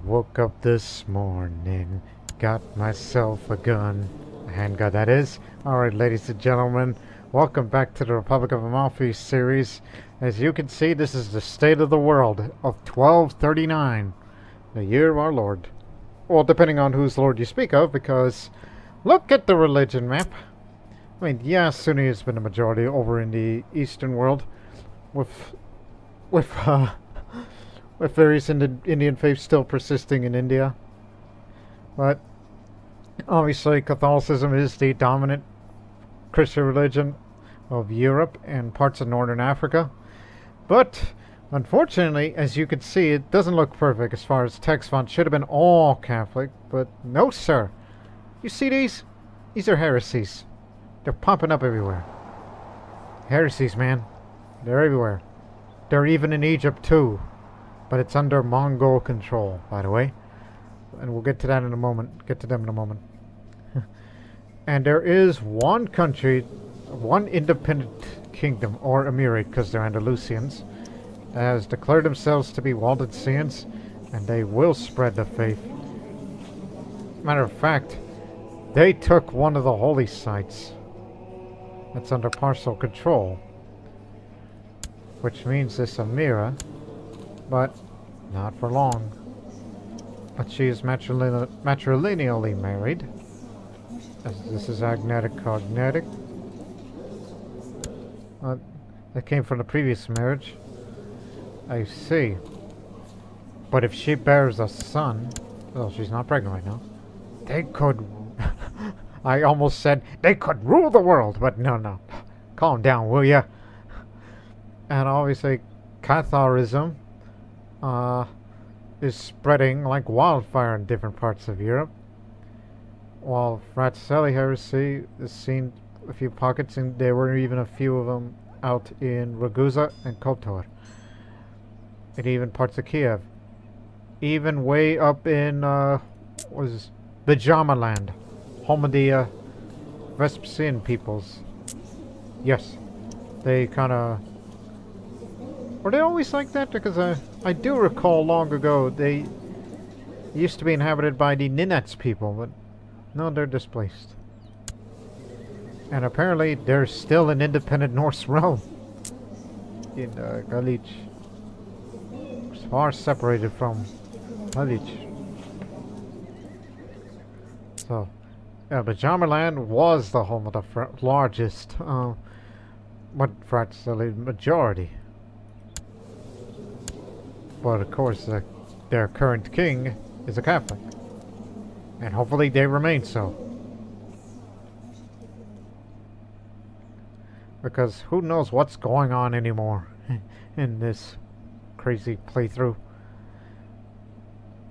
Woke up this morning, got myself a gun. A handgun, that is. Alright, ladies and gentlemen, welcome back to the Republic of Amalfi series. As you can see, this is the state of the world of 1239, the year of our Lord. Well, depending on whose Lord you speak of, because look at the religion map. I mean, yeah, Sunni has been a majority over in the Eastern world, with various Indian faiths still persisting in India. But obviously Catholicism is the dominant Christian religion of Europe and parts of Northern Africa. But unfortunately, as you can see, it doesn't look perfect as far as text font. Should have been all Catholic, but no sir. You see these? These are heresies. They're popping up everywhere. Heresies, man. They're everywhere. They're even in Egypt too. But it's under Mongol control, by the way. And we'll get to that in a moment. Get to them in a moment. And there is one country, one independent kingdom, or emirate, because they're Andalusians, that has declared themselves to be Waldensians, and they will spread the faith. Matter of fact, they took one of the holy sites that's under partial control. Which means this Amira, but not for long. But she is matrilineally married. As this is agnetic cognetic. That came from the previous marriage. I see. But if she bears a son, well, she's not pregnant right now. They could. I almost said they could rule the world, but no. Calm down, will ya? And obviously, Catholicism is spreading like wildfire in different parts of Europe, while Fratelli heresy is seen a few pockets, and there were even a few of them out in Ragusa and Kotor, and even parts of Kiev, even way up in was Bijama land, home of the Vespasian peoples. Yes, they kind of. Were they always like that? Because I do recall long ago they used to be inhabited by the Ninets people, but no, they're displaced. And apparently there's still an independent Norse realm in Galich. It's far separated from Galich. So, yeah, but Jamerland was the home of the largest, but Fratelli majority. But of course, their current king is a Catholic. And hopefully they remain so. Because who knows what's going on anymore in this crazy playthrough.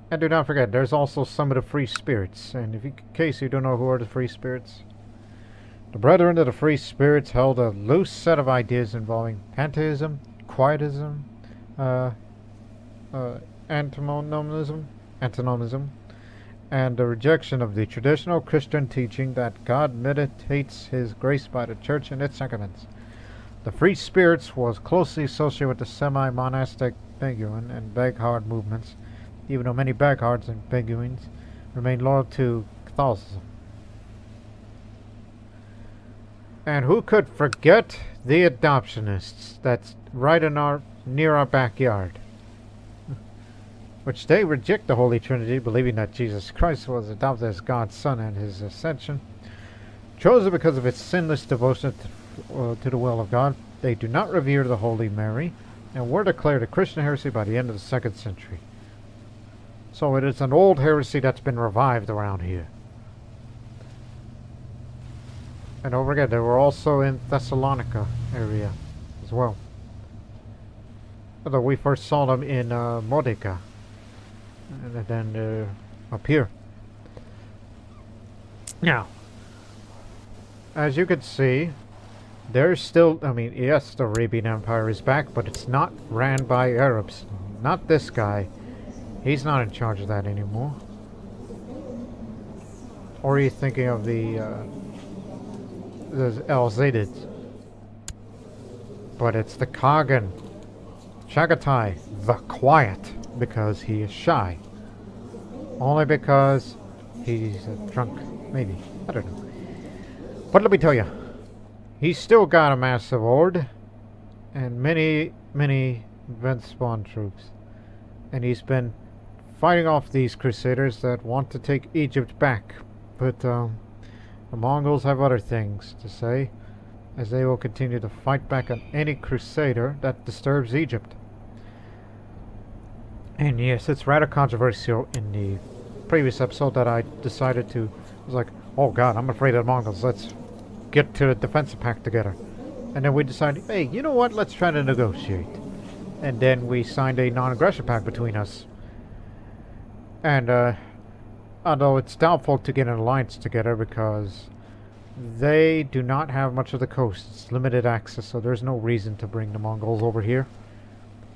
And do not forget, there's also some of the free spirits. And in case you don't know who are the free spirits, the brethren of the free spirits held a loose set of ideas involving pantheism, quietism, antinomianism, and the rejection of the traditional Christian teaching that God meditates His grace by the Church and its sacraments. The Free Spirits was closely associated with the semi-monastic Beguine and Beghard movements, even though many Beghards and Beguines remained loyal to Catholicism. And who could forget the adoptionists that's right in near our backyard? Which they reject the Holy Trinity, believing that Jesus Christ was adopted as God's Son at His ascension. Chosen because of its sinless devotion to the will of God, they do not revere the Holy Mary, and were declared a Christian heresy by the end of the 2nd century. So it is an old heresy that's been revived around here. And don't forget, they were also in Thessalonica area as well. Although we first saw them in Modica. And then up here. Now, as you can see, there's still, I mean, yes, the Arabian Empire is back, but it's not ran by Arabs. Not this guy. He's not in charge of that anymore. Or are you thinking of the Al-Zaydids? But it's the Kagan. Chagatai, the Quiet, because he is shy. Only because he's drunk, maybe. I don't know. But let me tell you, he's still got a massive horde and many, many event-spawn troops. And he's been fighting off these crusaders that want to take Egypt back. But the Mongols have other things to say, as they will continue to fight back on any crusader that disturbs Egypt. And yes, it's rather controversial. In the previous episode that I decided to, I was like, oh god, I'm afraid of the Mongols, let's get to the defensive pact together. And then we decided, hey, you know what, let's try to negotiate. And then we signed a non-aggression pact between us. And although it's doubtful to get an alliance together because they do not have much of the coast, it's limited access, so there's no reason to bring the Mongols over here.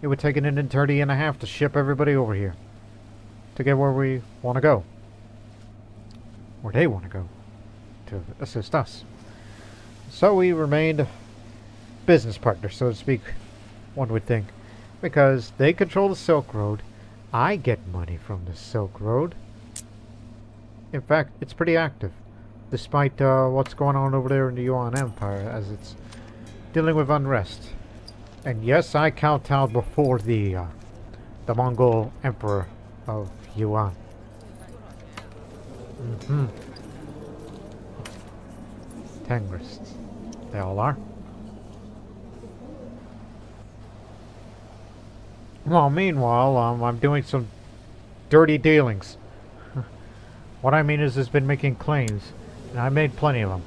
It would take an eternity and a half to ship everybody over here to get where we want to go. Where they want to go to assist us. So we remained business partners, so to speak, one would think. Because they control the Silk Road. I get money from the Silk Road. In fact, it's pretty active. Despite what's going on over there in the Yuan Empire, as it's dealing with unrest. And yes, I kowtowed before the Mongol Emperor of Yuan. Tengrists. They all are. Well, meanwhile, I'm doing some dirty dealings. What I mean is, has been making claims, and I made plenty of them.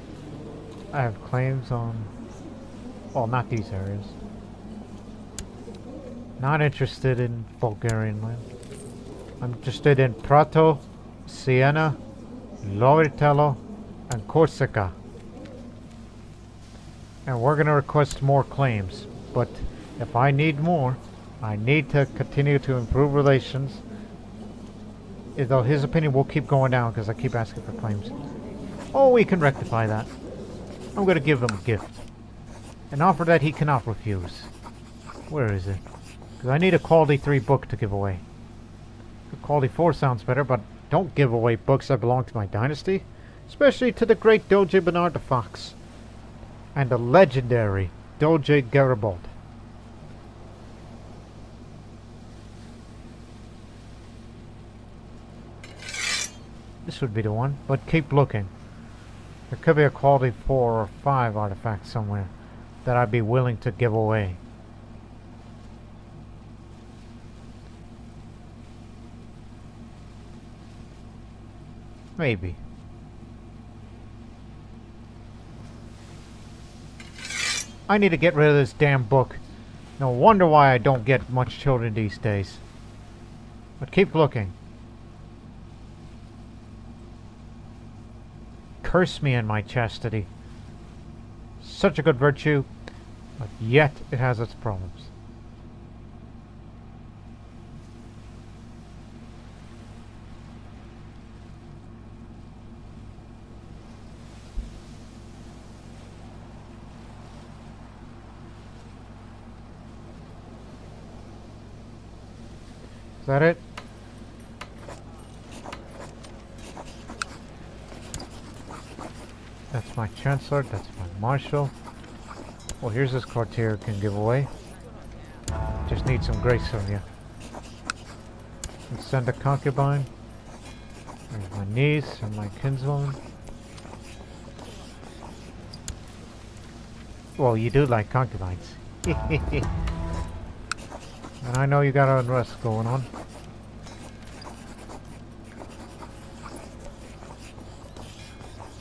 I have claims on, well, not these areas. Not interested in Bulgarian land. I'm interested in Prato, Siena, Loritello, and Corsica. And we're going to request more claims, but if I need more, I need to continue to improve relations. Though his opinion will keep going down because I keep asking for claims. Oh, we can rectify that. I'm going to give him a gift. An offer that he cannot refuse. Where is it? Because I need a quality 3 book to give away. Quality 4 sounds better, but don't give away books that belong to my dynasty. Especially to the great Doge Bernard the Fox. And the legendary Doge Garibaldi. This would be the one, but keep looking. There could be a quality 4 or 5 artifact somewhere that I'd be willing to give away. Maybe. I need to get rid of this damn book. No wonder why I don't get much children these days. But keep looking. Curse me in my chastity. Such a good virtue, but yet it has its problems. Is that it? That's my Chancellor, that's my Marshal. Well, here's this courtier can give away. Just need some grace from you. And send a concubine. There's my niece and my kinswoman. Well, you do like concubines. And I know you got unrest going on.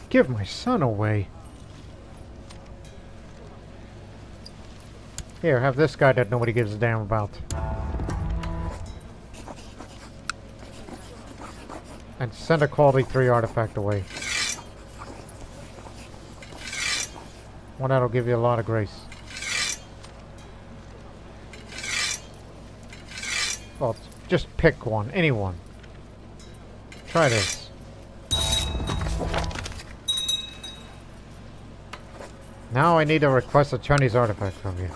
Give my son away. Here, have this guy that nobody gives a damn about. And send a quality 3 artifact away. One that'll give you a lot of grace. Well, just pick one, anyone. Try this. Now I need to request a Chinese artifact from you.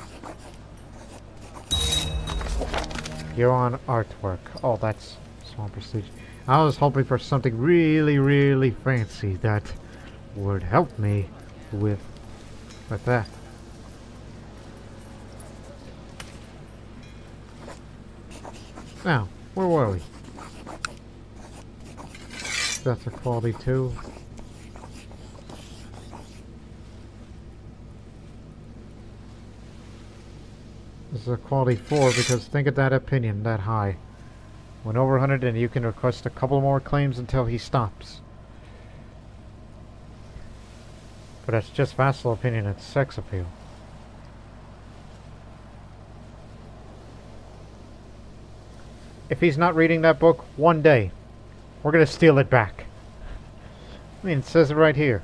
Yuan artwork. Oh, that's small prestige. I was hoping for something really, really fancy that would help me with that. Now, where were we? That's a quality 2. This is a quality 4 because think of that opinion that high. When over 100 and you can request a couple more claims until he stops. But that's just vassal opinion and sex appeal. If he's not reading that book one day, we're going to steal it back. I mean, it says it right here.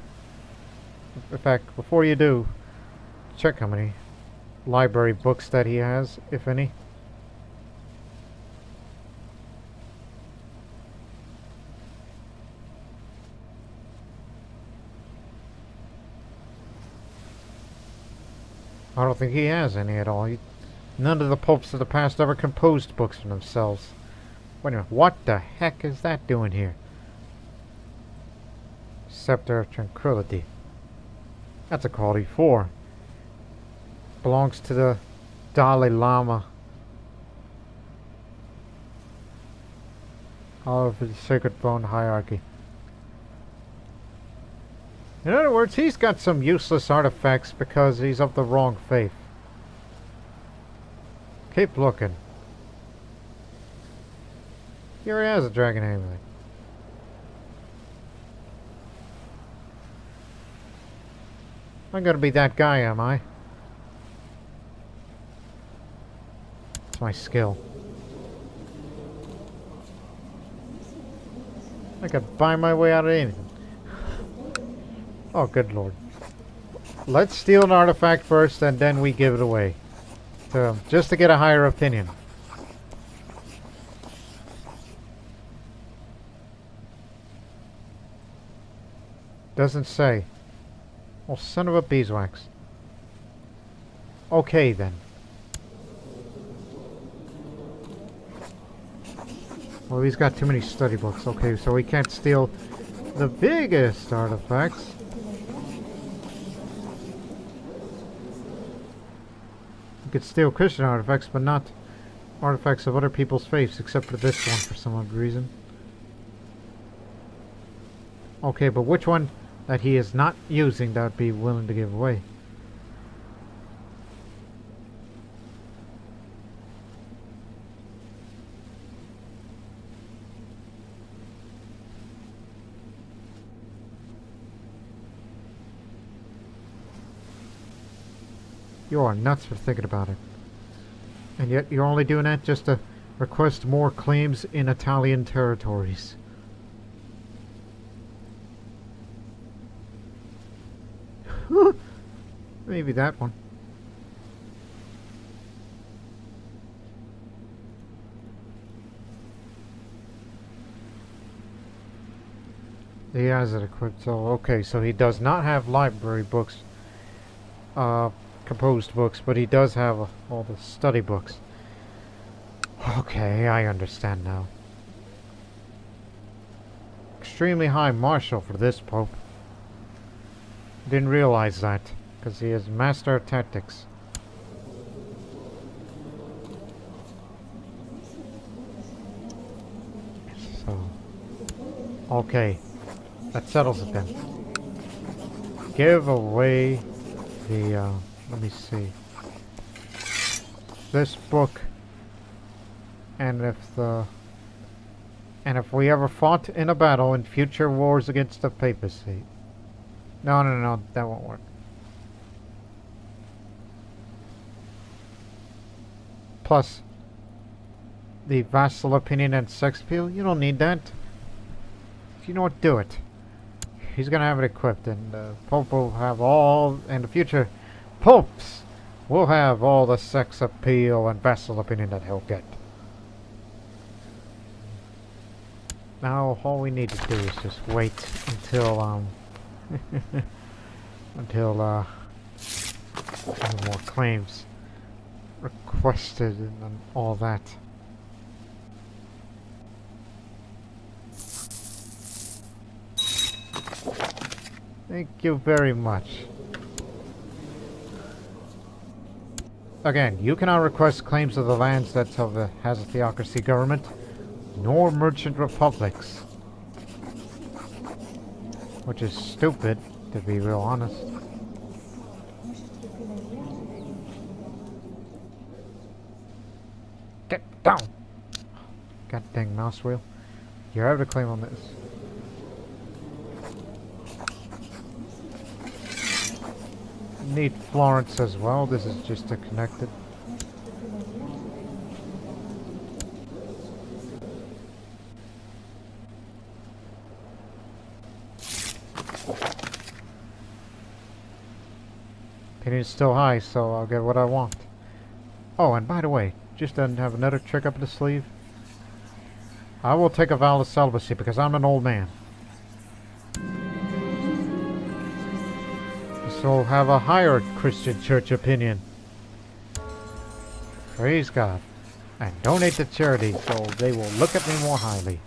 In fact, before you do, check how many library books that he has, if any. I don't think he has any at all. None of the popes of the past ever composed books for themselves. Wait a minute, what the heck is that doing here? Scepter of Tranquility. That's a quality 4. Belongs to the Dalai Lama. All of the Sacred Bone Hierarchy. In other words, he's got some useless artifacts because he's of the wrong faith. Keep looking. He already has a dragon amulet. I'm gonna be that guy, am I? It's my skill. I could buy my way out of anything. Oh, good lord. Let's steal an artifact first and then we give it away to him, just to get a higher opinion. Doesn't say. Well, son of a beeswax. Okay, then. Well, he's got too many study books. Okay, so we can't steal the biggest artifacts. We could steal Christian artifacts, but not artifacts of other people's faiths, except for this one for some odd reason. Okay, but which one that he is not using that would be willing to give away? You are nuts for thinking about it. And yet you're only doing that just to request more claims in Italian territories. Maybe that one. He has it equipped, so okay, so he does not have library books, composed books, but he does have all the study books. Okay, I understand now. Extremely high martial for this pope. Didn't realize that, because he is master of tactics. So, okay, that settles it then. Give away the, let me see, this book, and if we ever fought in a battle in future wars against the papacy. No, that won't work. Plus, the vassal opinion and sex appeal, you don't need that. You know what, do it. He's gonna have it equipped, and Pope will have all, and the future popes will have all the sex appeal and vassal opinion that he'll get. Now, all we need to do is just wait until, until more claims requested and all that. Thank you very much. Again, you cannot request claims of the lands that has a theocracy government, nor merchant republics. Which is stupid, to be real honest. Get down! God dang mouse wheel. You have a claim on this. Need Florence as well. This is just to connect it. Opinion is still high, so I'll get what I want. Oh, and by the way, just to have another trick up the sleeve. I will take a vow of celibacy because I'm an old man. So have a higher Christian church opinion. Praise God. And donate to charity so they will look at me more highly.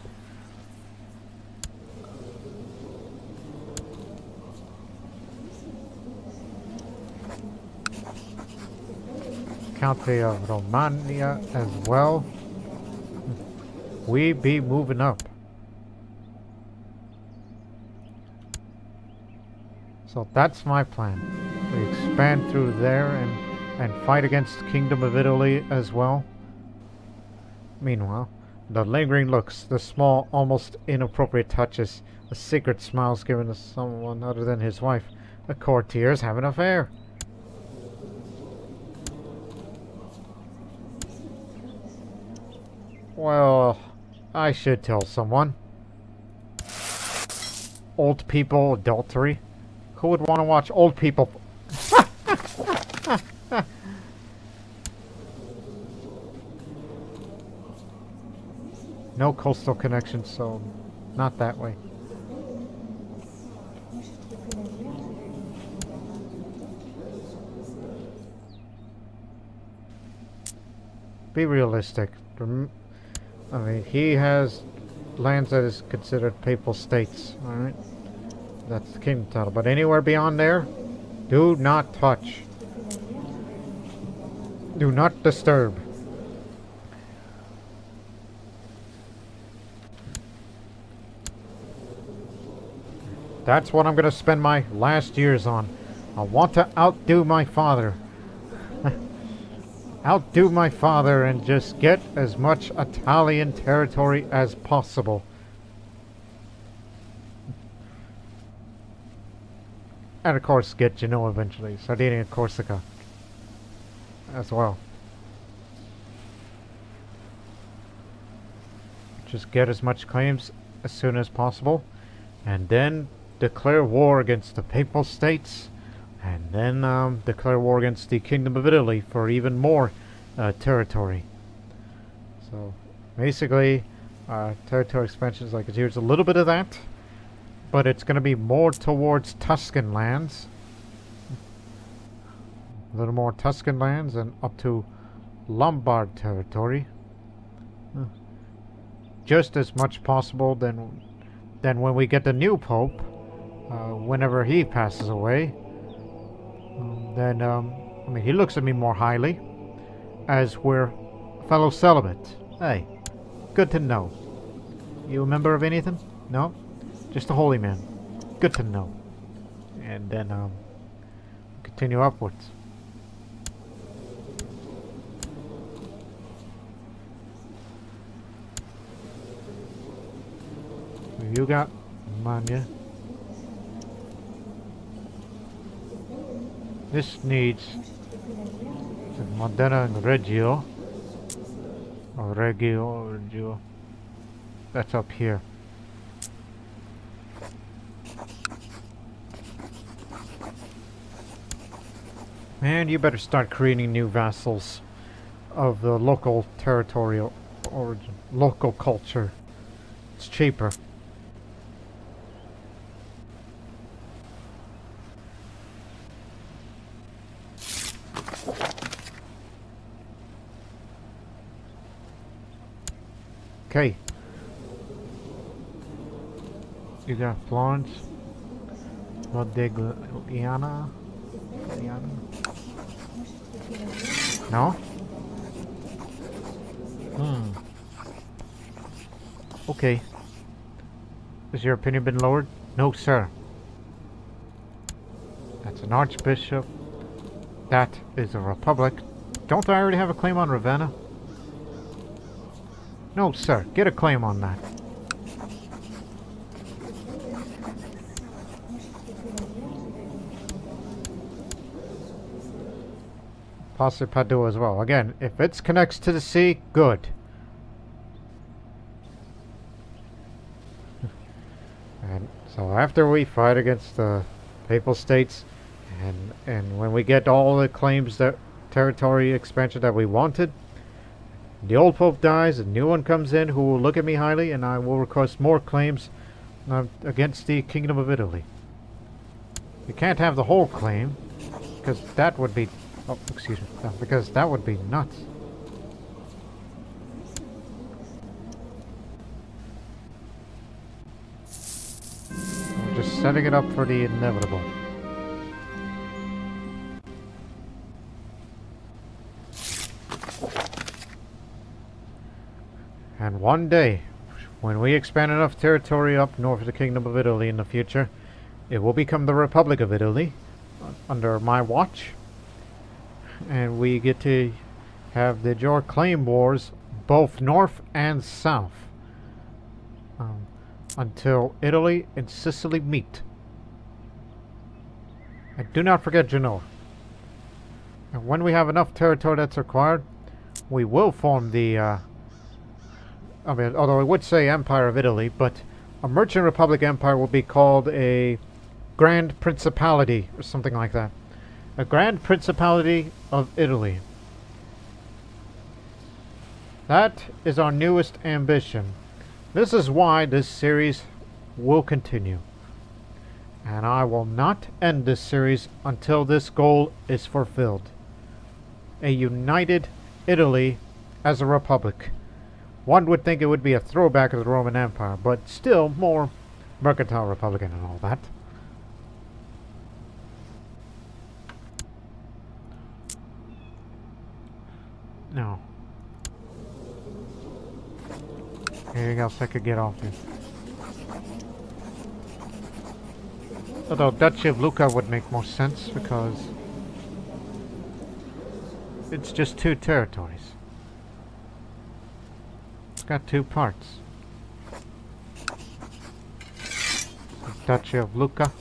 County of Romagna as well. We be moving up. So that's my plan. We expand through there and fight against the Kingdom of Italy as well. Meanwhile, the lingering looks, the small, almost inappropriate touches, the secret smiles given to someone other than his wife. The courtiers have an affair. Well, I should tell someone. Old people adultery. Who would want to watch old people? No coastal connection, so not that way. Be realistic. I mean, he has lands that is considered papal states, alright? That's the kingdom title. But anywhere beyond there, do not touch. Do not disturb. That's what I'm going to spend my last years on. I want to outdo my father. Outdo my father and just get as much Italian territory as possible. And of course get Genoa eventually. Sardinia and Corsica as well. Just get as much claims as soon as possible. And then declare war against the Papal States. And then declare war against the Kingdom of Italy for even more territory. So basically territory expansion is like, here's a little bit of that. But it's going to be more towards Tuscan lands. A little more Tuscan lands and up to Lombard territory. Just as much possible than when we get the new Pope. Whenever he passes away. Then, I mean, he looks at me more highly. As we're fellow celibate. Hey, good to know. You a member of anything? No? Just a holy man. Good to know. And then, continue upwards. You got Mania. This needs Modena and Reggio. Or Reggio. That's up here. Man, you better start creating new vassals of the local territorial origin, local culture. It's cheaper. Okay. You got Florence. Modigliana? No? Okay. Has your opinion been lowered? No, sir. That's an archbishop. That is a republic. Don't I already have a claim on Ravenna? No, sir. Get a claim on that. Possibly Padua as well. Again, if it connects to the sea, good. And so after we fight against the Papal States, and when we get all the claims, that territory expansion that we wanted, the old Pope dies, a new one comes in who will look at me highly, and I will request more claims against the Kingdom of Italy. You can't have the whole claim, because that would be... Oh, excuse me. No, because that would be nuts. I'm just setting it up for the inevitable. And one day, when we expand enough territory up north of the Kingdom of Italy in the future, it will become the Republic of Italy under my watch. And we get to have the Jor claim wars both north and south until Italy and Sicily meet. And do not forget Genoa. And when we have enough territory that's required, we will form the I mean, although I would say Empire of Italy, but a Merchant Republic Empire will be called a Grand Principality or something like that. A Grand Principality of Italy. That is our newest ambition. This is why this series will continue. And I will not end this series until this goal is fulfilled. A united Italy as a republic. One would think it would be a throwback of the Roman Empire, but still more mercantile republican and all that. No. Anything else I could get off this? Although Duchy of Lucca would make more sense because it's just 2 territories. It's got 2 parts. Duchy of Lucca.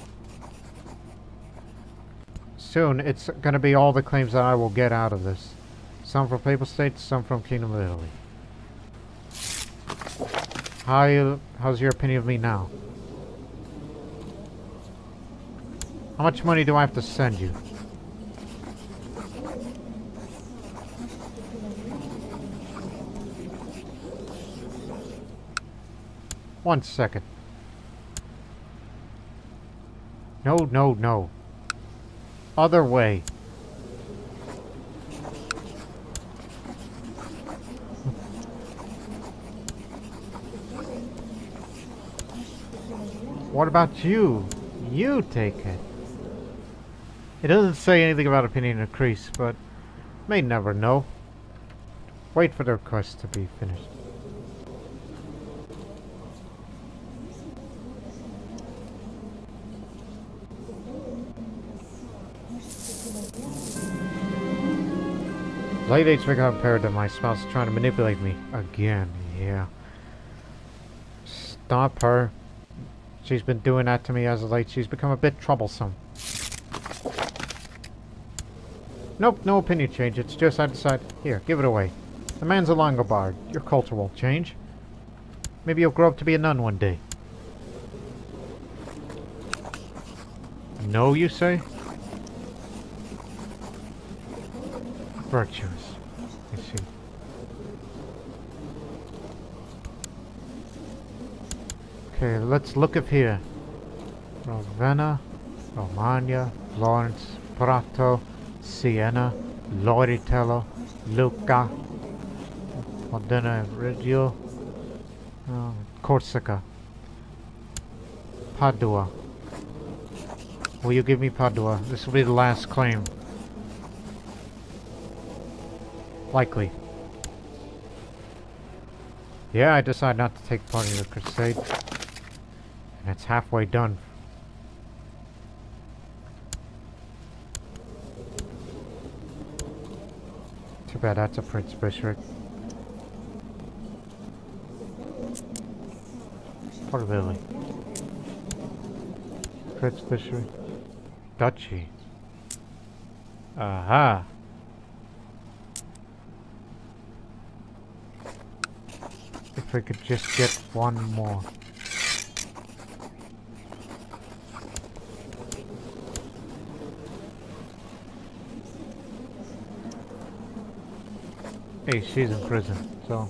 Soon it's going to be all the claims that I will get out of this. Some from Papal States, some from Kingdom of Italy. How's your opinion of me now? How much money do I have to send you? One second. No, no, no. Other way. What about you? You take it. It doesn't say anything about opinion increase, but may never know. Wait for the request to be finished. Late age become impaired that my spouse is trying to manipulate me again. Yeah. Stop her. She's been doing that to me as of late. She's become a bit troublesome. Nope, no opinion change. It's just I decided. Here, give it away. The man's a Longobard. Your culture won't change. Maybe you'll grow up to be a nun one day. No, you say? Virtues. I see. Okay, let's look up here. Ravenna, Romagna, Florence, Prato, Siena, Loritello, Lucca, Modena, Reggio, Corsica, Padua. Will you give me Padua? This will be the last claim. Likely. Yeah, I decide not to take part in the crusade. And it's halfway done. Too bad that's a Prince Bishopric. Part of Italy. Prince Bishopric. Duchy. Aha! If we could just get one more. Hey, she's in prison, so...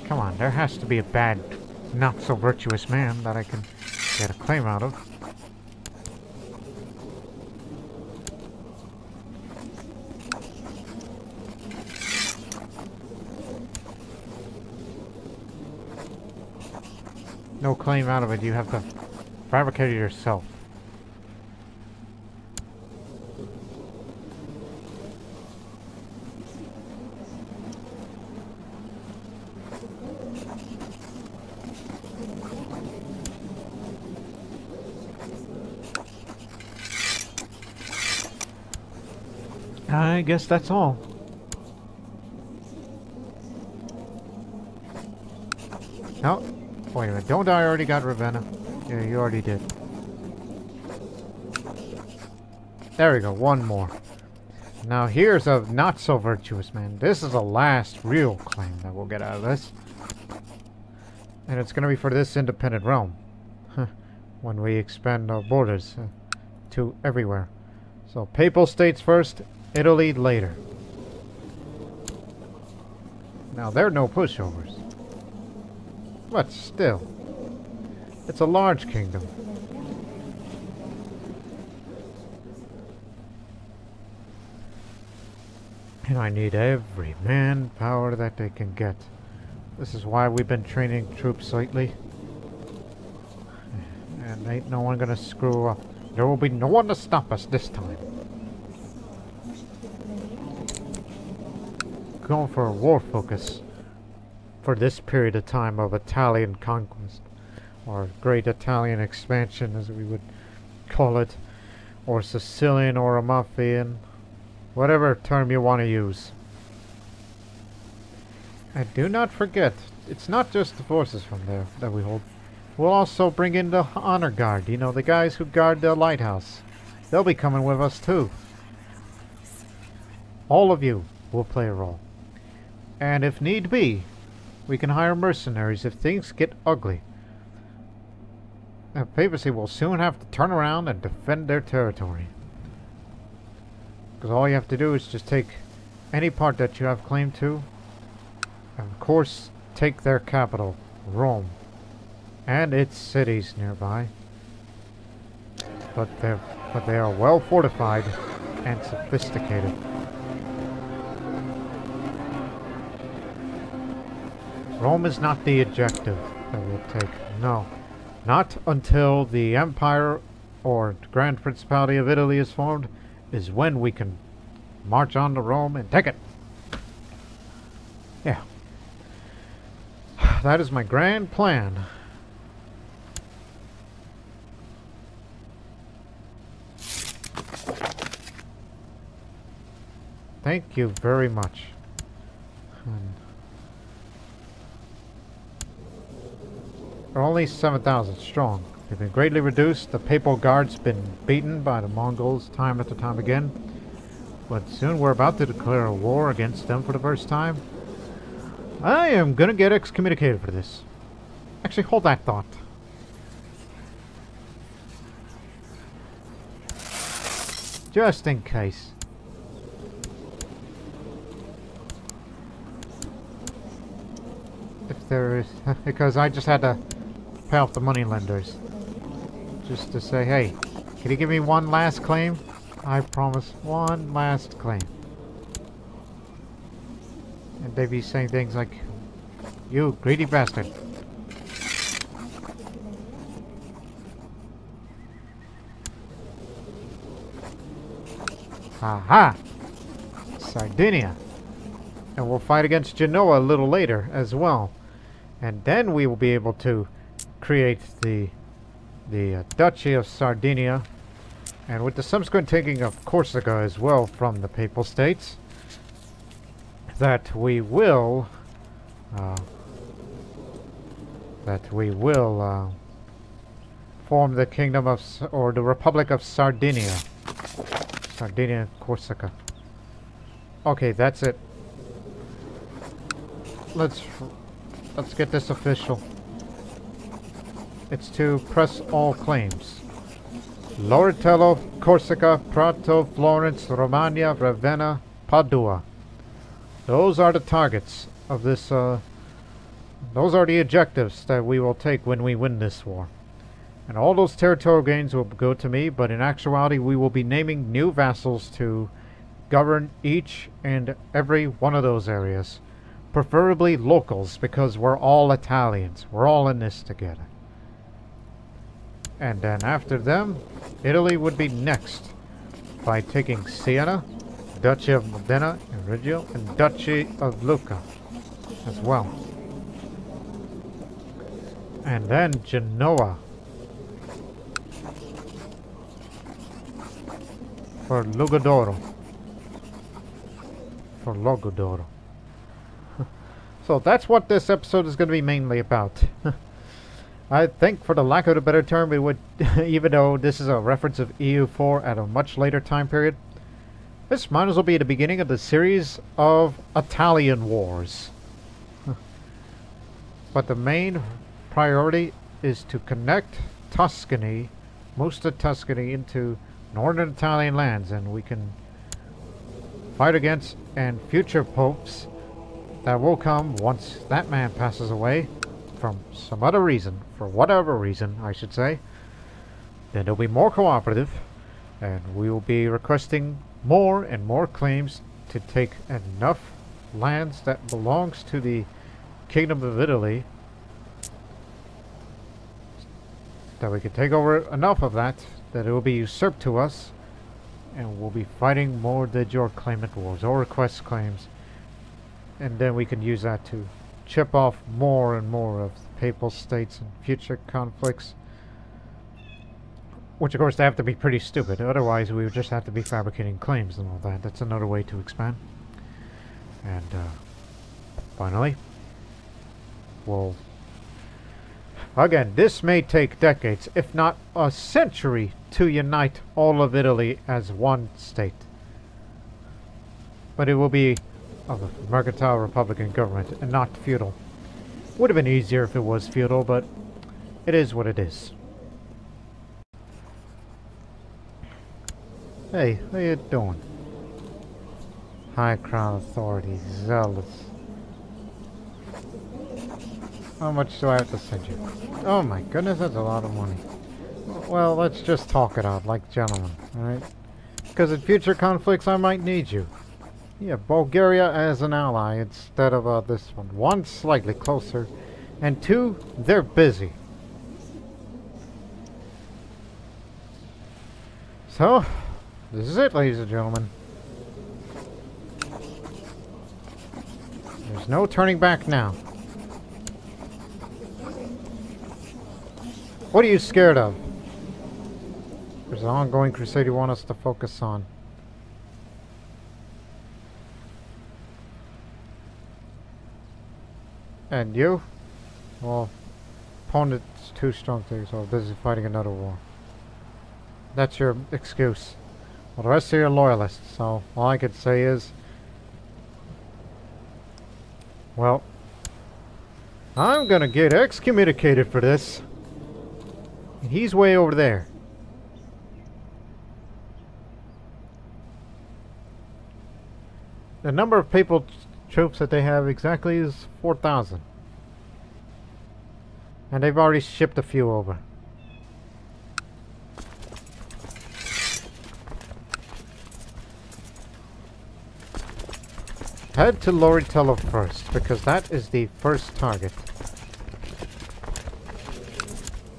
Come on, there has to be a bad, not so virtuous man that I can get a claim out of. No claim out of it, you have to fabricate it yourself. I guess that's all. No, wait a minute. Don't I already got Ravenna? Yeah, you already did. There we go. One more. Now here's a not so virtuous man. This is the last real claim that we'll get out of this. And it's going to be for this independent realm. When we expand our borders to everywhere. So Papal States first. Italy later. Now, there are no pushovers. But still, it's a large kingdom. And I need every manpower that they can get. This is why we've been training troops lately. And ain't no one gonna screw up. There will be no one to stop us this time. Going for a war focus for this period of time of Italian conquest, or Great Italian Expansion as we would call it, or Sicilian or Amalfian, whatever term you want to use. And do not forget, it's not just the forces from there that we hold. We'll also bring in the honor guard, you know, the guys who guard the lighthouse. They'll be coming with us too. All of you will play a role. And if need be, we can hire mercenaries if things get ugly. The papacy will soon have to turn around and defend their territory. Because all you have to do is just take any part that you have claim to, and of course take their capital, Rome, and its cities nearby. But they are well fortified and sophisticated. Rome is not the objective that we'll take. No. Not until the Empire or Grand Principality of Italy is formed is when we can march on to Rome and take it. Yeah. That is my grand plan. Thank you very much. We're only 7,000 strong. They've been greatly reduced. The Papal Guard's been beaten by the Mongols time after time again. But soon we're about to declare a war against them for the first time. I am gonna get excommunicated for this. Actually, hold that thought. Just in case. If there is... because I just had to pay off the money lenders. Just to say, hey, can you give me one last claim? I promise one last claim. And they be saying things like, "You greedy bastard." Aha! Sardinia. And we'll fight against Genoa a little later as well. And then we will be able to create the Duchy of Sardinia. And with the subsequent taking of Corsica as well from the Papal States, that we will form the Kingdom of, or the Republic of Sardinia. Sardinia and Corsica. Okay, that's it. Let's get this official. It's to press all claims. Loritello, Corsica, Prato, Florence, Romagna, Ravenna, Padua. Those are the targets of this, those are the objectives that we will take when we win this war. And all those territorial gains will go to me, but in actuality we will be naming new vassals to govern each and every one of those areas. Preferably locals, because we're all Italians. We're all in this together. And then after them, Italy would be next by taking Siena, Duchy of Modena and Reggio, and Duchy of Lucca as well. And then Genoa for Lugodoro. For Logodoro. So that's what this episode is going to be mainly about. I think, for the lack of a better term, it would, even though this is a reference of EU4 at a much later time period, this might as well be the beginning of the series of Italian wars. But the main priority is to connect Tuscany, most of Tuscany, into northern Italian lands, and we can fight against and future popes that will come once that man passes away from some other reason, for whatever reason I should say. Then they'll be more cooperative, and we will be requesting more and more claims to take enough lands that belongs to the Kingdom of Italy, that we can take over enough of that it will be usurped to us, and we'll be fighting more de jure claimant wars or request claims, and then we can use that to chip off more and more of the Papal States and future conflicts, which of course they have to be pretty stupid, otherwise we would just have to be fabricating claims and all that. That's another way to expand. And finally, well, again, this may take decades, if not a century, to unite all of Italy as one state. But it will be of a mercantile republican government and not feudal. Would have been easier if it was feudal, but it is what it is. Hey, how you doing? High Crown Authority, zealous. How much do I have to send you? Oh my goodness, that's a lot of money. Well, let's just talk it out like gentlemen, alright? Because in future conflicts I might need you. Yeah, Bulgaria as an ally instead of this one. One, slightly closer, and two, they're busy. So, this is it, ladies and gentlemen. There's no turning back now. What are you scared of? There's an ongoing crusade you want us to focus on. And you? Well, opponent's too strong to, so busy fighting another war. That's your excuse. Well, the rest of you are loyalists, so all I could say is, well, I'm gonna get excommunicated for this. And he's way over there. The number of papal troops that they have exactly is 4,000. And they've already shipped a few over. head to Loritello first, because that is the first target.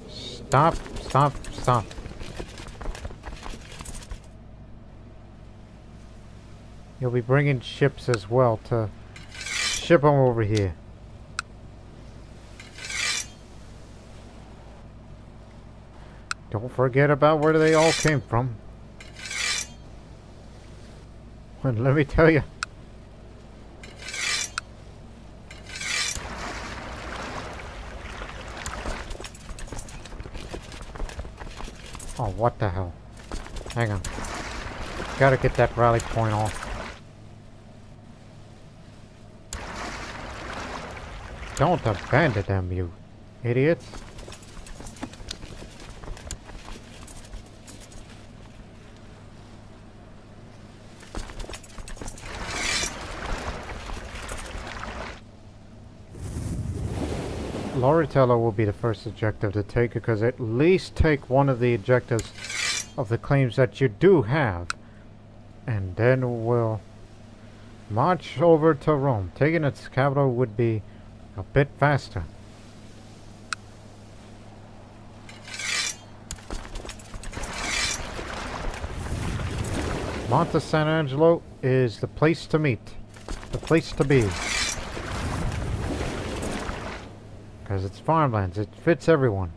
Stop, stop, stop. You'll be bringing ships as well to ship them over here. Don't forget about where they all came from. And let me tell you. Oh, what the hell? Hang on. Gotta get that rally point off. Don't abandon them, you idiots. Loritello will be the first objective to take, because at least take one of the objectives of the claims that you do have. And then we'll march over to Rome. Taking its capital would be a bit faster. Monte Sant'Angelo is the place to meet. The place to be. Because it's farmlands. It fits everyone.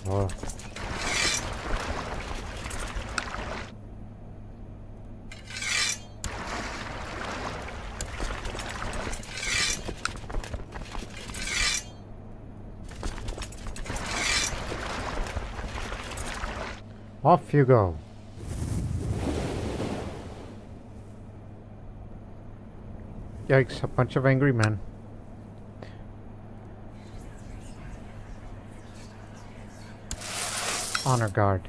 Whoa. Off you go. Yikes, a bunch of angry men. Honor guard.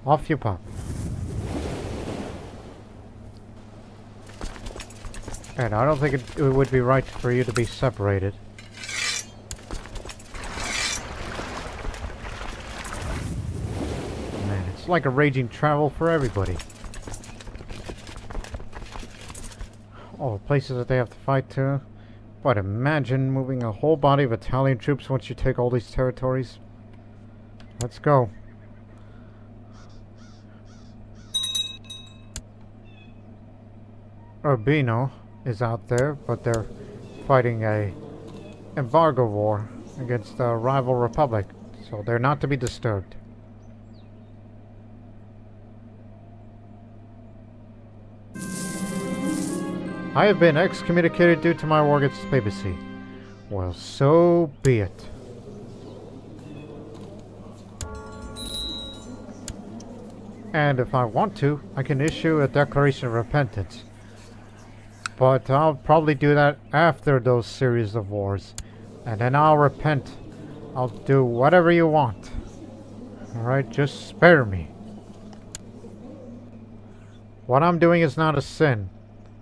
Off you pop. And I don't think it would be right for you to be separated. Man, it's like a raging travel for everybody. All the places that they have to fight to. But imagine moving a whole body of Italian troops once you take all these territories. Let's go. Urbino is out there, but they're fighting a embargo war against a rival republic, so they're not to be disturbed. I have been excommunicated due to my war against the papacy. Well, so be it. And if I want to, I can issue a declaration of repentance. But I'll probably do that after those series of wars. And then I'll repent. I'll do whatever you want. Alright, just spare me. What I'm doing is not a sin.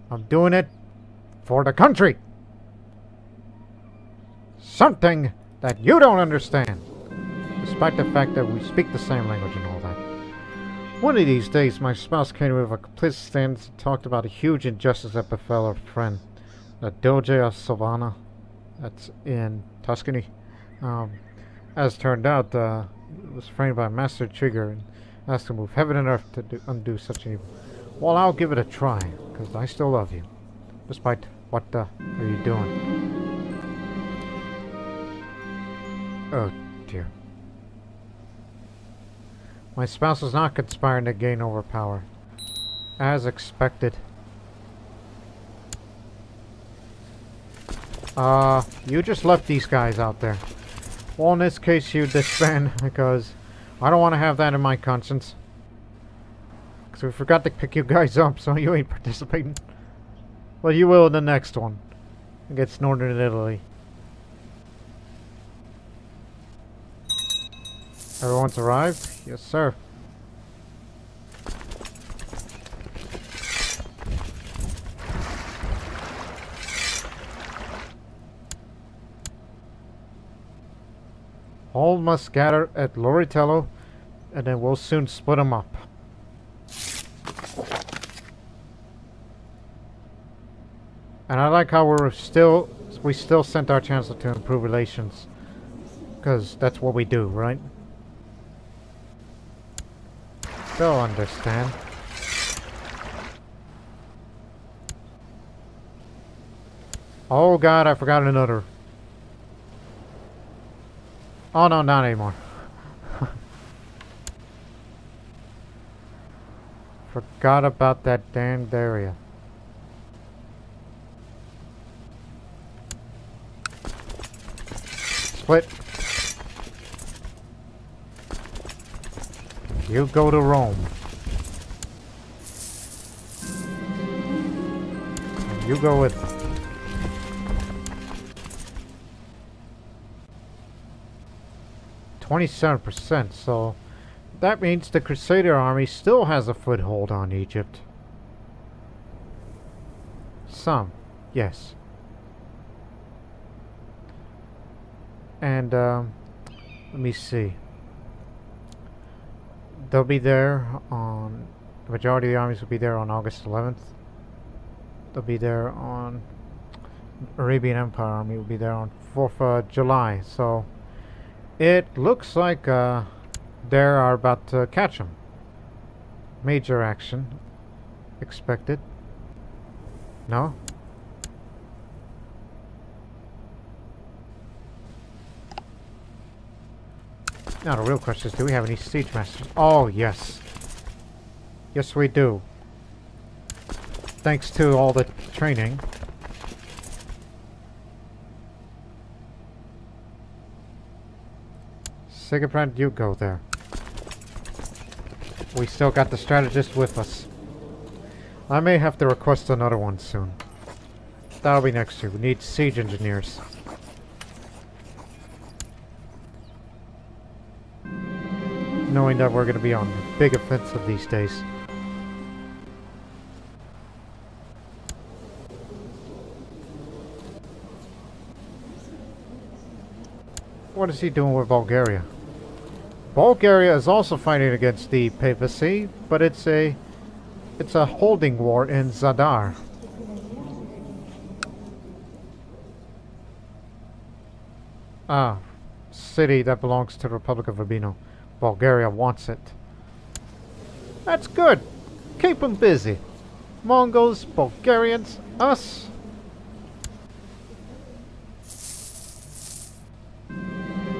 I'm doing it for the country. Something that you don't understand. Despite the fact that we speak the same language and all that. One of these days, my spouse came with a complete stance and talked about a huge injustice that befell our friend, the Doge of Amalfi. That's in Tuscany. As turned out, it was framed by Master Trigger and asked to move heaven and earth to undo such an evil. Well, I'll give it a try, because I still love you. Despite what are you doing? Oh, dear. My spouse was not conspiring to gain over power. As expected. You just left these guys out there. Well, in this case, you disband, because I don't want to have that in my conscience. Because we forgot to pick you guys up, so you ain't participating. Well, you will in the next one. Against Northern Italy. Everyone's arrived? Yes, sir. All must gather at Loritello, and then we'll soon split them up. And I like how we still sent our chancellor to improve relations. Because that's what we do, right? They'll understand. Oh god, I forgot another. Oh no, not anymore. Forgot about that damned area. Split. You go to Rome. And you go with them. %, so that means the Crusader army still has a foothold on Egypt. Some, yes. And let me see. They'll be there on, the majority of the armies will be there on August 11th. They'll be there on, Arabian Empire army will be there on 4th July. So it looks like they are about to catch them. Major action expected. No? Now the real question is, do we have any siege masters? Oh, yes. Yes, we do. Thanks to all the training. Sigebrand, you go there. We still got the strategist with us. I may have to request another one soon. That'll be next year. We need siege engineers. Knowing that we're going to be on a big offensive these days. What is he doing with Bulgaria? Bulgaria is also fighting against the papacy, but it's a holding war in Zadar. Ah, city that belongs to the Republic of Urbino. Bulgaria wants it. That's good. Keep them busy. Mongols, Bulgarians, us.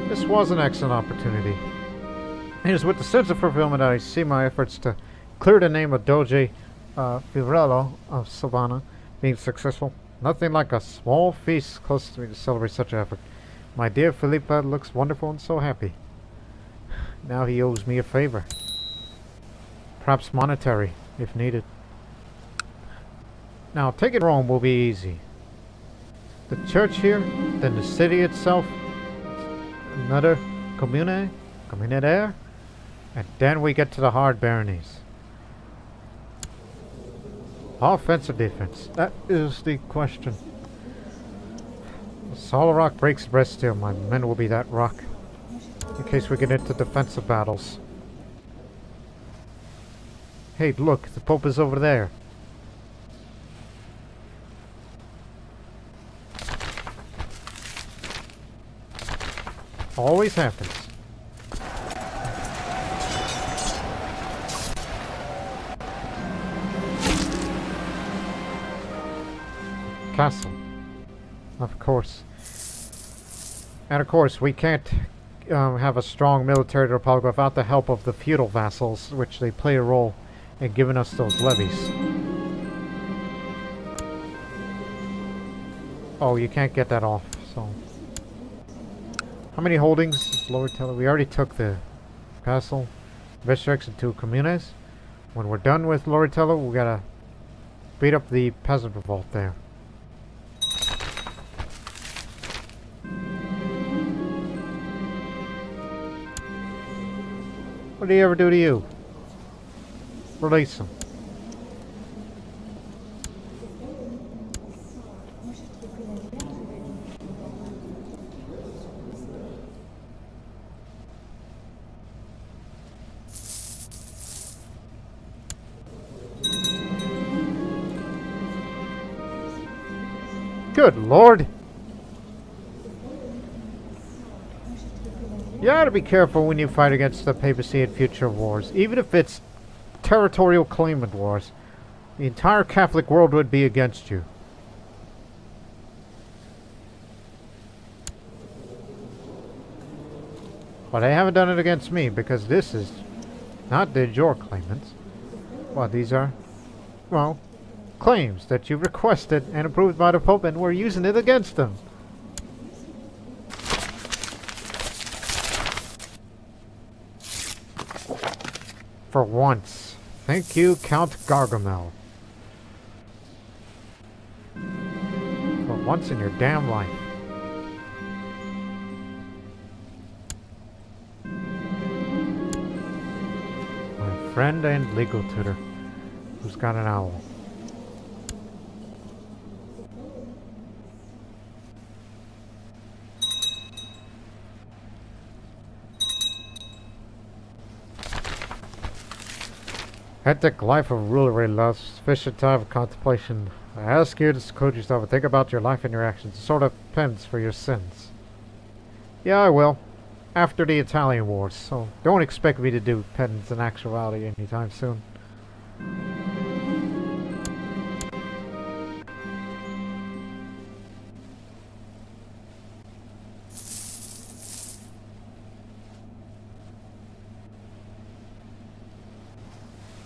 This was an excellent opportunity. It is with the sense of fulfillment that I see my efforts to clear the name of Doge Fiorello of Savannah being successful. Nothing like a small feast close to me to celebrate such an effort. My dear Philippa looks wonderful and so happy. Now he owes me a favor. Perhaps monetary, if needed. Now, taking Rome will be easy. The church here, then the city itself, another commune there, and then we get to the hard baronies. Offense or defense? That is the question. The solid rock breaks the breast steel. My men will be that rock. In case we get into defensive battles. Hey, look, the Pope is over there. Always happens. Castle. Of course. And of course, we can't have a strong military republic without the help of the feudal vassals, which they play a role in giving us those levies. Oh, you can't get that off, so... How many holdings, Lord Teller? We already took the castle, Vestrex, and 2 communes. When we're done with Lord Teller, we gotta beat up the peasant revolt there. What did he ever do to you? Release him. Good Lord! You ought to be careful when you fight against the papacy in future wars. Even if it's territorial claimant wars, the entire Catholic world would be against you. But they haven't done it against me, because this is not de jure claimants. Well, these are, well, claims that you requested and approved by the Pope, and we're using it against them. For once. Thank you, Count Gargamel. For once in your damn life. My friend and legal tutor, who's got an owl. Hectic life of rulery loves sufficient time of contemplation. I ask you to seclude yourself and think about your life and your actions, sort of penance for your sins. Yeah, I will. After the Italian Wars, so don't expect me to do penance in actuality anytime soon.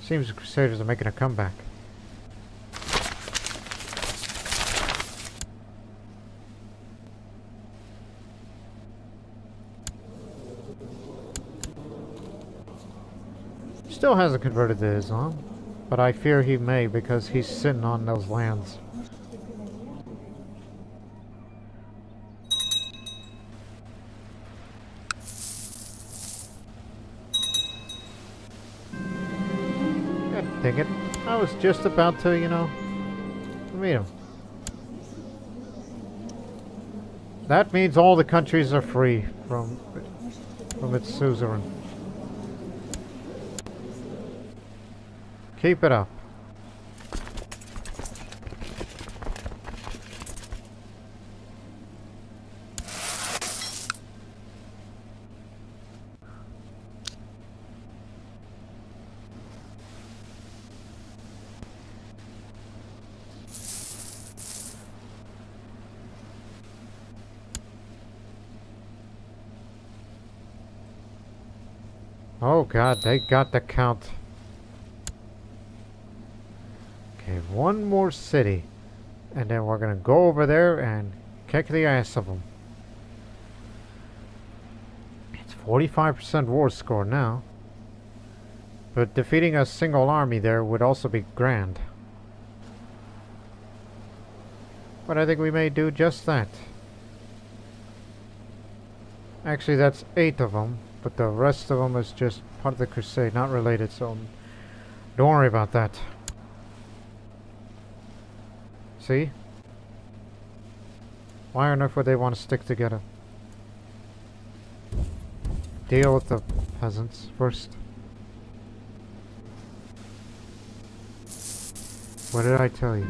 Seems the Crusaders are making a comeback. Still hasn't converted to Islam, but I fear he may because he's sitting on those lands. Dang it. I was just about to, you know, meet him. That means all the countries are free from its suzerain. Keep it up. Oh god, they got the count. Okay, one more city. And then we're gonna go over there and kick the ass of them. It's 45% war score now. But defeating a single army there would also be grand. But I think we may do just that. Actually, that's 8 of them. But the rest of them is just part of the crusade, not related, so don't worry about that. See? Why on earth would they want to stick together? Deal with the peasants first. What did I tell you?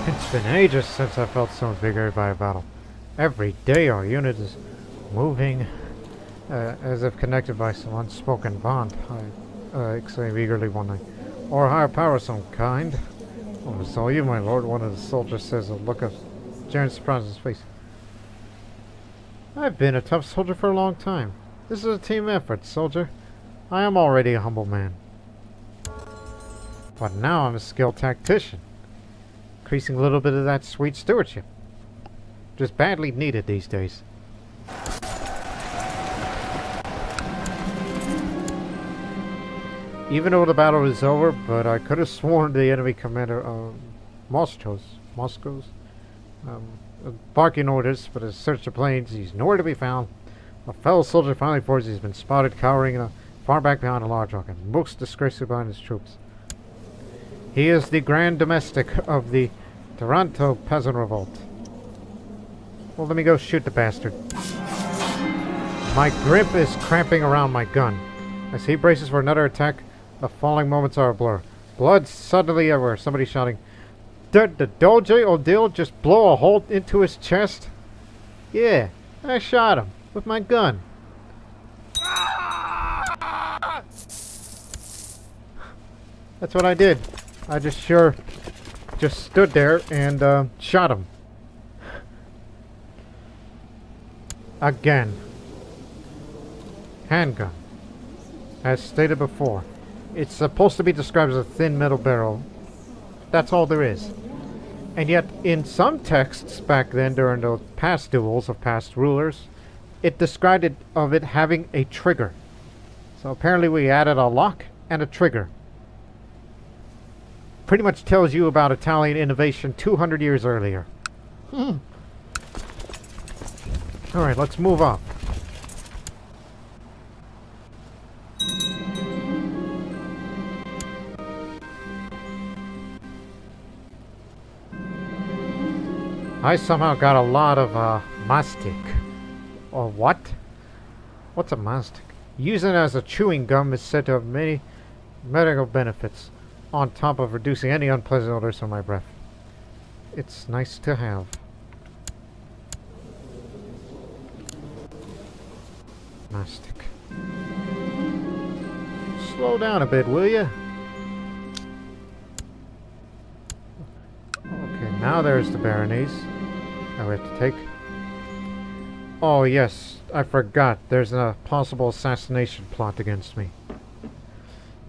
It's been ages since I felt so invigorated by a battle. Every day our unit is moving as if connected by some unspoken bond, I exclaimed eagerly one night. Or a higher power of some kind. Oh, it's all you, my lord, one of the soldiers says, a look of genuine surprise on his face. I've been a tough soldier for a long time. This is a team effort, soldier. I am already a humble man. But now I'm a skilled tactician. Increasing a little bit of that sweet stewardship. Just badly needed these days. Even though the battle is over, but I could have sworn the enemy commander, Moscow's, barking orders for the search of planes. He's nowhere to be found. A fellow soldier finally reports he's been spotted cowering in a far back behind a large rock, and most disgraceful behind his troops. He is the grand domestic of the Taranto peasant revolt. Well, let me go shoot the bastard. My grip is cramping around my gun. As he braces for another attack, the falling moments are a blur. Blood suddenly everywhere. Somebody shouting, "Did the Doge Odile just blow a hole into his chest?" Yeah, I shot him with my gun. That's what I did. I just stood there and shot him. Again. Handgun. As stated before, it's supposed to be described as a thin metal barrel. That's all there is. And yet, in some texts back then, during the past duels of past rulers, it described it having a trigger. So apparently we added a lock and a trigger. Pretty much tells you about Italian innovation 200 years earlier. Alright, let's move up. I somehow got a lot of mastic. Or what? What's a mastic? Using it as a chewing gum is said to have many medical benefits, on top of reducing any unpleasant odors from my breath. It's nice to have. Mastic. Slow down a bit, will you? Okay, now there's the Baronese. Now we have to take. Oh yes, I forgot. There's a possible assassination plot against me.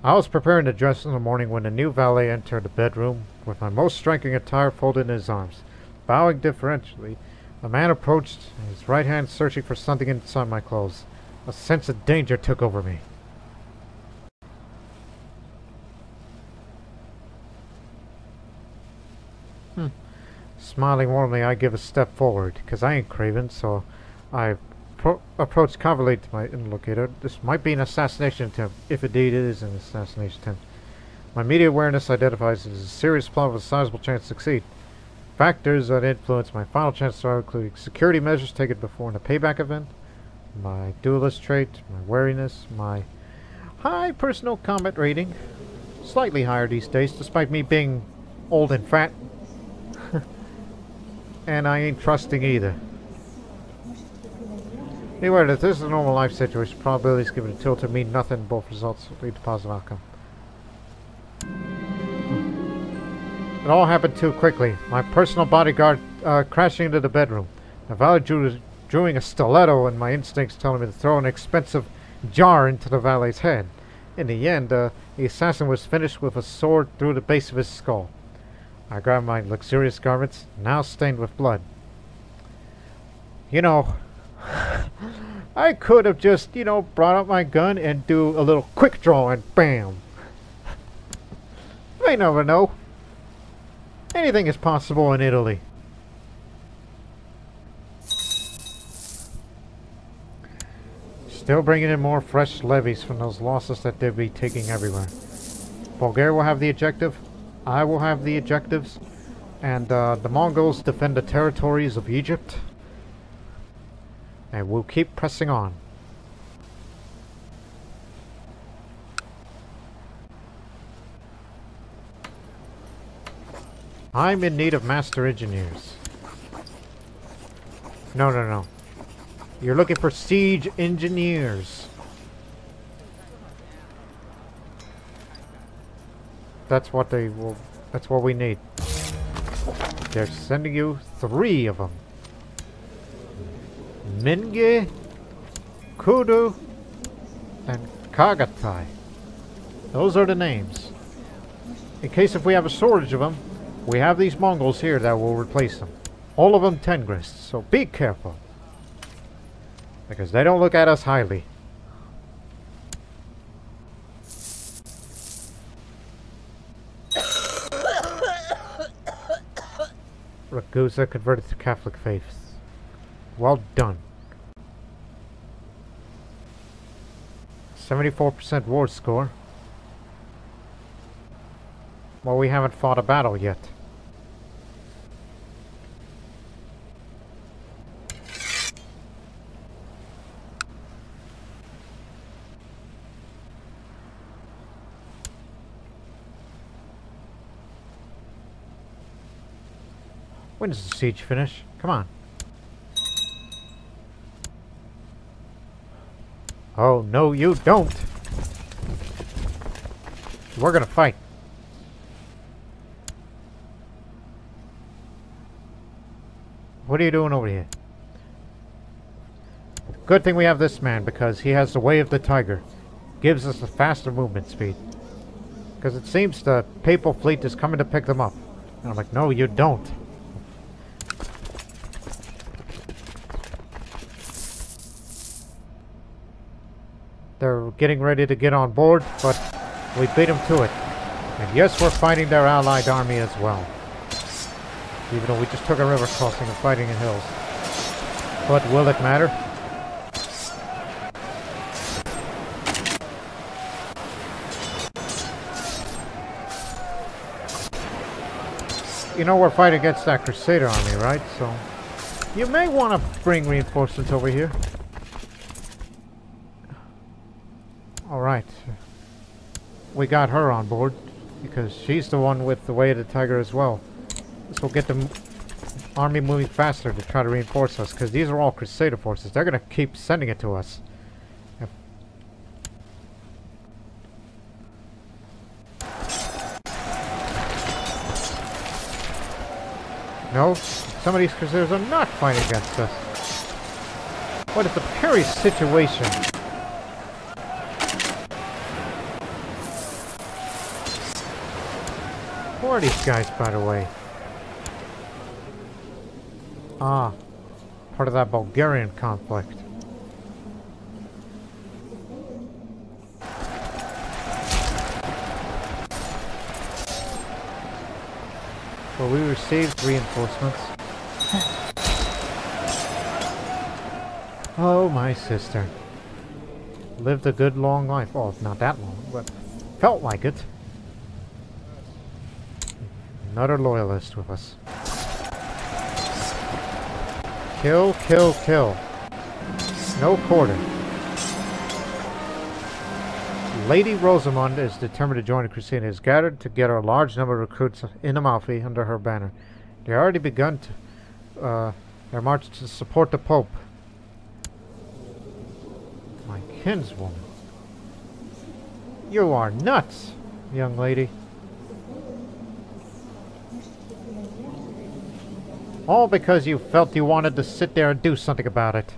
I was preparing to dress in the morning when a new valet entered the bedroom with my most striking attire folded in his arms. Bowing deferentially, the man approached, his right hand searching for something inside my clothes. A sense of danger took over me. Smiling warmly, I give a step forward, because I ain't craven, so I approach cavalierly to my interlocutor. This might be an assassination attempt, if indeed it is an assassination attempt. My immediate awareness identifies it as a serious plot with a sizable chance to succeed. Factors that influence my final chance are including security measures taken before in a payback event, my duelist trait, my wariness, my high personal combat rating, slightly higher these days despite me being old and fat, and I ain't trusting either. Anyway, if this is a normal life situation, probabilities given a tilt to mean nothing, both results lead to positive outcome. It all happened too quickly. My personal bodyguard crashing into the bedroom. The valet drawing a stiletto, and my instincts telling me to throw an expensive jar into the valet's head. In the end, the assassin was finished with a sword through the base of his skull. I grabbed my luxurious garments, now stained with blood. You know, I could have just, brought up my gun and do a little quick draw and bam. You never know. Anything is possible in Italy. Still bringing in more fresh levies from those losses that they'll be taking everywhere. Bulgaria will have the objective. I will have the objectives. And the Mongols defend the territories of Egypt. And we'll keep pressing on. I'm in need of master engineers. No. You're looking for siege engineers. That's what they will. That's what we need. They're sending you 3 of them. Menge, Kudu, and Kagatai. Those are the names. In case if we have a shortage of them, we have these Mongols here that will replace them. All of them Tengrists, so be careful. Because they don't look at us highly. Ragusa converted to Catholic faith. Well done. 74% war score. Well, we haven't fought a battle yet. When does the siege finish? Come on. Oh, no, you don't. We're gonna fight. What are you doing over here? Good thing we have this man, because he has the way of the tiger. Gives us a faster movement speed. Because it seems the papal fleet is coming to pick them up. And I'm like, no, you don't. They're getting ready to get on board, but we beat them to it. And yes, we're fighting their allied army as well. Even though we just took a river crossing and fighting in hills. But will it matter? You know we're fighting against that Crusader army, right? So you may want to bring reinforcements over here. Alright. We got her on board, because she's the one with the way of the tiger as well. This will get the army moving faster to try to reinforce us, because these are all Crusader forces. They're going to keep sending it to us. No, some of these Crusaders are not fighting against us. What is a precarious situation? Who are these guys, by the way? Ah, part of that Bulgarian conflict. Well, we received reinforcements. Oh, my sister. Lived a good long life. Oh, not that long, but felt like it. Another loyalist with us. Kill, kill, kill. No quarter. Lady Rosamund is determined to join the Crusade and has gathered together a large number of recruits in Amalfi under her banner. They have already begun their march to support the Pope. My kinswoman. You are nuts, young lady. All because you felt you wanted to sit there and do something about it.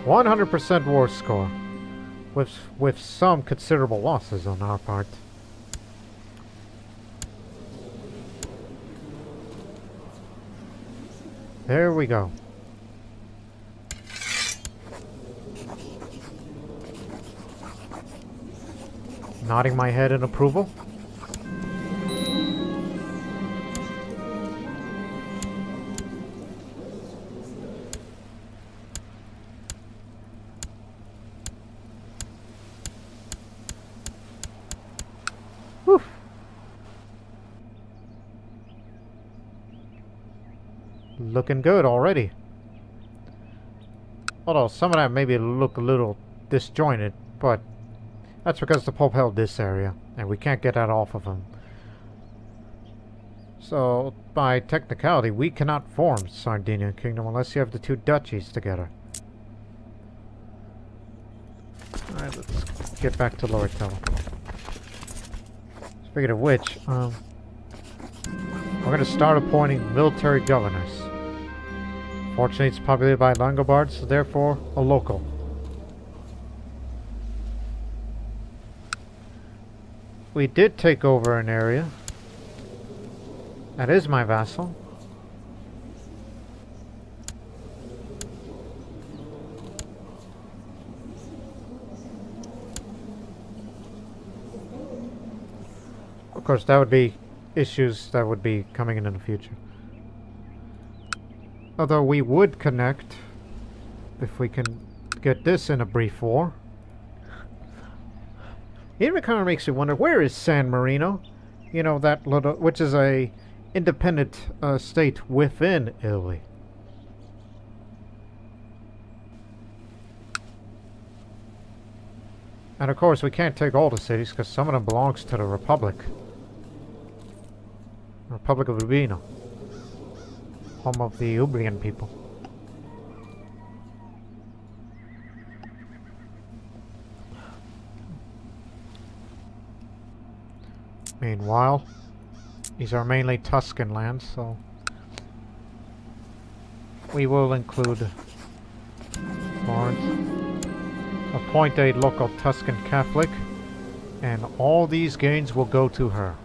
100% war score, with some considerable losses on our part. There we go. Nodding my head in approval. Whew. Looking good already. Although some of that maybe look a little disjointed, but that's because the Pope held this area, and we can't get that off of him. So, by technicality, we cannot form Sardinia Kingdom unless you have the two duchies together. Alright, let's get back to Loritello. Speaking of which, we're going to start appointing military governors. Fortunately, it's populated by Longobards, so therefore, a local. We did take over an area. That is my vassal. Of course, that would be issues that would be coming in the future. Although we would connect if we can get this in a brief war. It kind of makes you wonder, where is San Marino? You know, that little, which is a independent state within Italy. And of course, we can't take all the cities because some of them belongs to the Republic. Republic of Urbino. Home of the Ubrian people. Meanwhile, these are mainly Tuscan lands, so we will include Florence. Appoint a local Tuscan Catholic, and all these gains will go to her.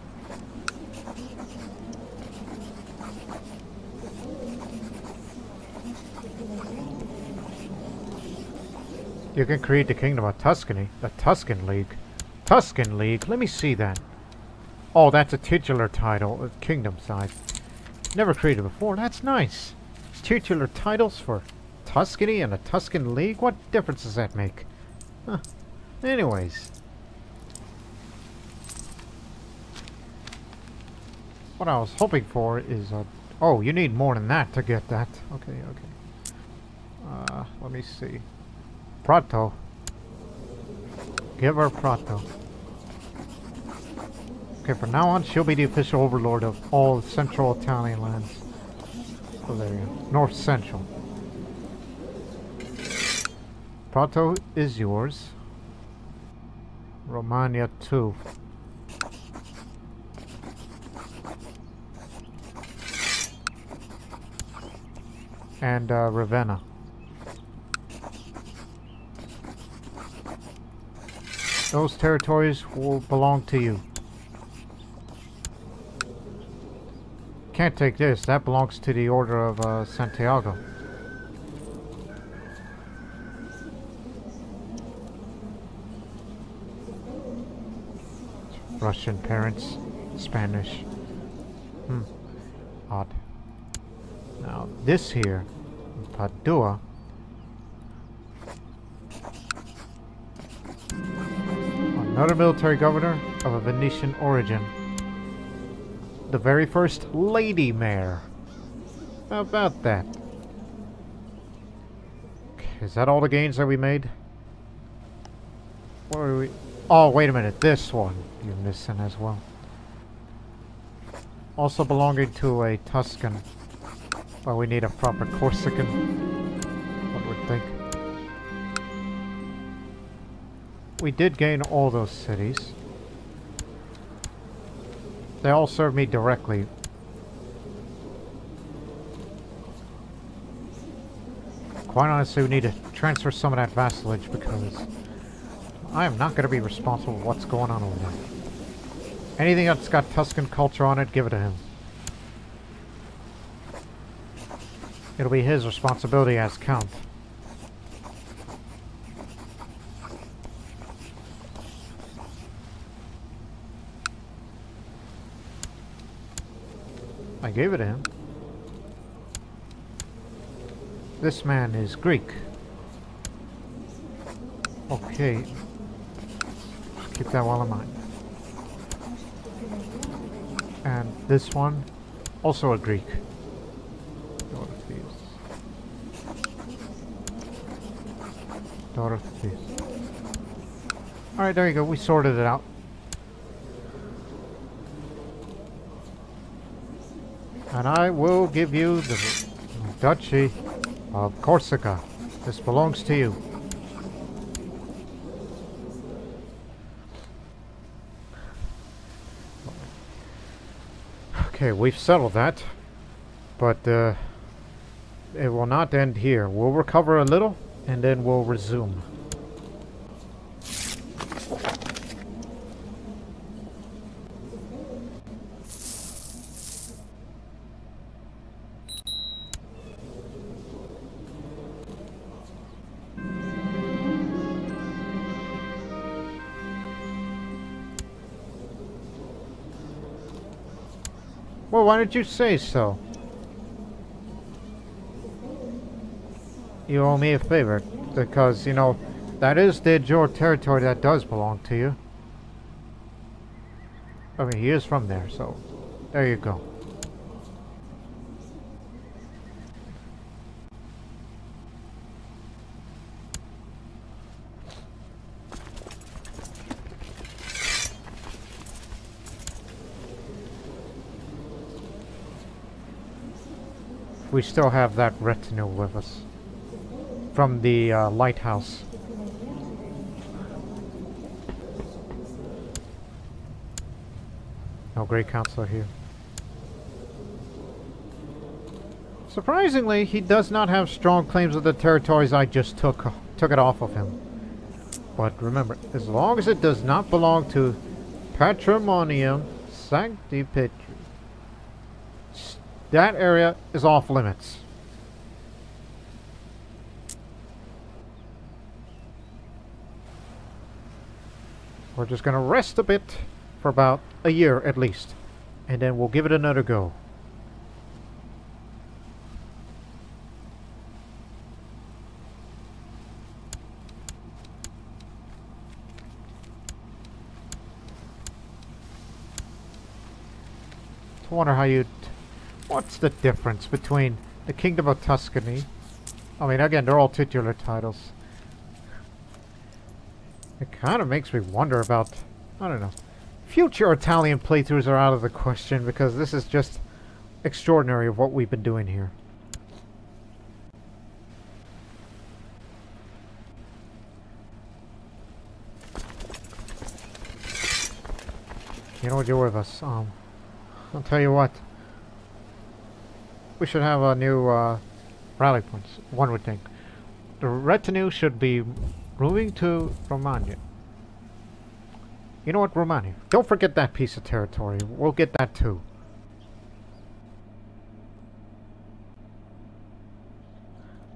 You can create the Kingdom of Tuscany, the Tuscan League. Tuscan League, let me see that. Oh, that's a titular title, kingdom side. Never created before, that's nice. Titular titles for Tuscany and a Tuscan League? What difference does that make? Huh. Anyways. What I was hoping for is oh, you need more than that to get that. Okay, okay. Let me see. Prato. Give her Prato. Okay, from now on, she'll be the official overlord of all central Italian lands. So there you go. North Central. Prato is yours. Romagna too. And Ravenna. Those territories will belong to you. Can't take this. That belongs to the Order of Santiago. Russian parents, Spanish. Odd. Now this here, Padua. Another military governor of a Venetian origin. The very first lady mayor. How about that? Is that all the gains that we made? What are we? Oh, wait a minute. This one you're missing as well. Also belonging to a Tuscan. Well, we need a proper Corsican. One would think. We did gain all those cities. They all serve me directly. Quite honestly, we need to transfer some of that vassalage because I am not going to be responsible for what's going on over there. Anything that's got Tuscan culture on it, give it to him. It'll be his responsibility as Count. I gave it to him. This man is Greek. Okay. Keep that well in mind. And this one, also a Greek. Dorothy. Alright, there you go. We sorted it out. And I will give you the Duchy of Corsica. This belongs to you. Okay, we've settled that. But it will not end here. We'll recover a little and then we'll resume. Well, why did you say so? You owe me a favor, because, you know, that is the your territory that does belong to you. I mean, he is from there, so there you go. We still have that retinue with us from the lighthouse. No Great Counselor here. Surprisingly, he does not have strong claims of the territories I just took it off of him. But remember, as long as it does not belong to Patrimonium Sancti Petri, that area is off limits. We're just going to rest a bit for about a year at least, and then we'll give it another go. I wonder how you'd... What's the difference between the Kingdom of Tuscany? I mean, again, they're all titular titles. It kind of makes me wonder about, I don't know. Future Italian playthroughs are out of the question because this is just extraordinary of what we've been doing here. You know what, you're with us. I'll tell you what. We should have a new rally points, one would think. The retinue should be moving to Romagna. You know what, Romagna? Don't forget that piece of territory. We'll get that too.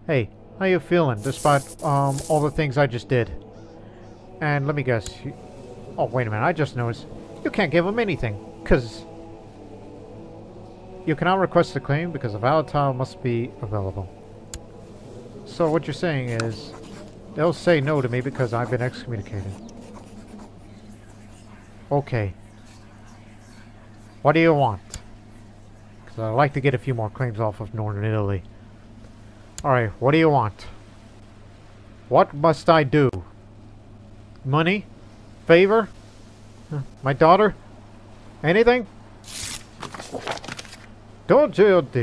Hey, how you feeling despite all the things I just did? And let me guess. Oh, wait a minute. I just noticed. You can't give them anything. Because you cannot request a claim because a valid tile must be available. So what you're saying is they'll say no to me because I've been excommunicated. Okay. What do you want? Because I'd like to get a few more claims off of Northern Italy. Alright, what do you want? What must I do? Money? Favor? My daughter? Anything? Doge of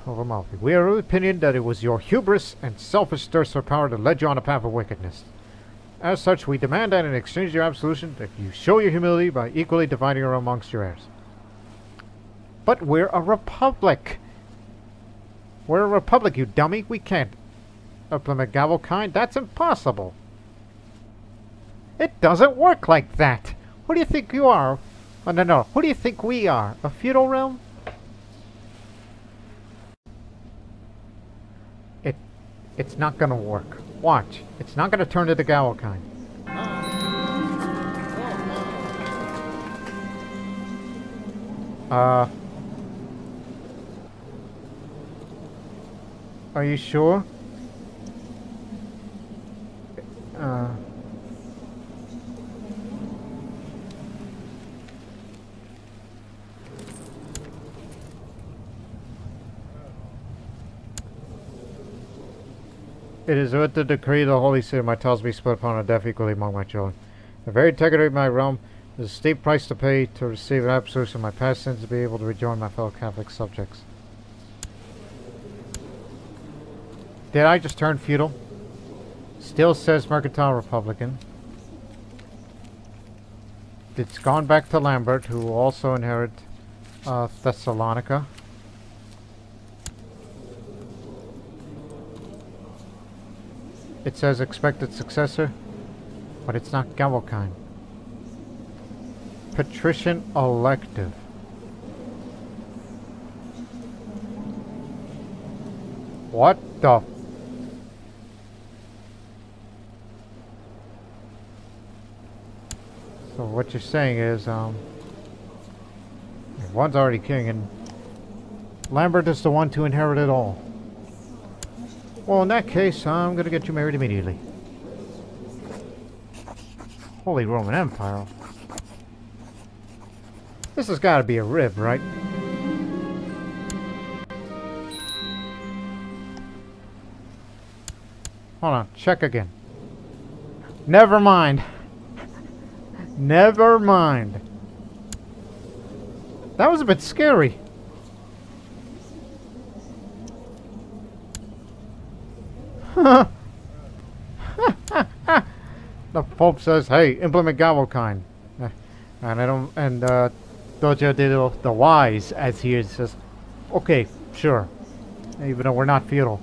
Amalfi. We are of the opinion that it was your hubris and selfish thirst for power that led you on a path of wickedness. As such, we demand that in exchange for your absolution, that you show your humility by equally dividing her amongst your heirs. But we're a republic. We're a republic, you dummy. We can't implement Gavelkind. That's impossible. It doesn't work like that. What do you think you are? Oh, no. Who do you think we are? A feudal realm? It's not gonna work. Watch. It's not gonna turn to the Gavelkind. Are you sure? It is with the decree of the Holy See my titles be split upon a death equally among my children. The very integrity of my realm is a steep price to pay to receive an absolution of my past sins to be able to rejoin my fellow Catholic subjects. Did I just turn feudal? Still says Mercantile Republican. It's gone back to Lambert, who also inherited Thessalonica. It says expected successor, but it's not Gavelkind. Patrician elective. What the? So what you're saying is, one's already king, and Lambert is the one to inherit it all. Well, in that case, I'm gonna get you married immediately. Holy Roman Empire. This has got to be a rib, right? Hold on, check again. Never mind. Never mind. That was a bit scary. The Pope says, "Hey, implement Galvokind," and I don't. And Doge did the wise, as he says, "Okay, sure," even though we're not feudal,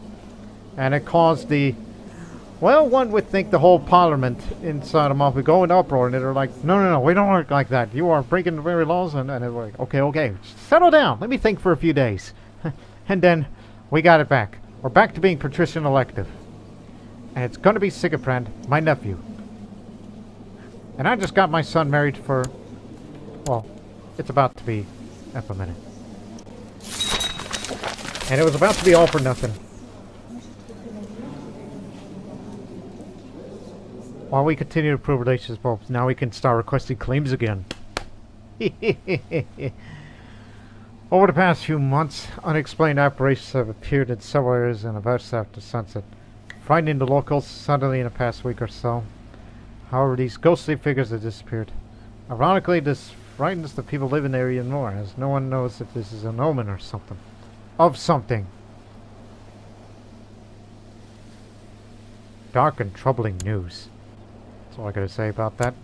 and it caused the. Well, one would think the whole parliament inside of Amalfi go in uproar, and they're like, no, we don't work like that. You are breaking the very laws, and they're like, okay, settle down. Let me think for a few days. And then we got it back. We're back to being patrician elective. And it's going to be Sigeprand, my nephew. And I just got my son married for, well, it's about to be implemented. And it was about to be all for nothing. While we continue to prove relations, Pope, now we can start requesting claims again. Over the past few months, unexplained apparitions have appeared in several areas in the west after sunset, frightening the locals suddenly in the past week or so. However, these ghostly figures have disappeared. Ironically, this frightens the people living there even more, as no one knows if this is an omen or something. Of something. Dark and troubling news. That's all I gotta say about that.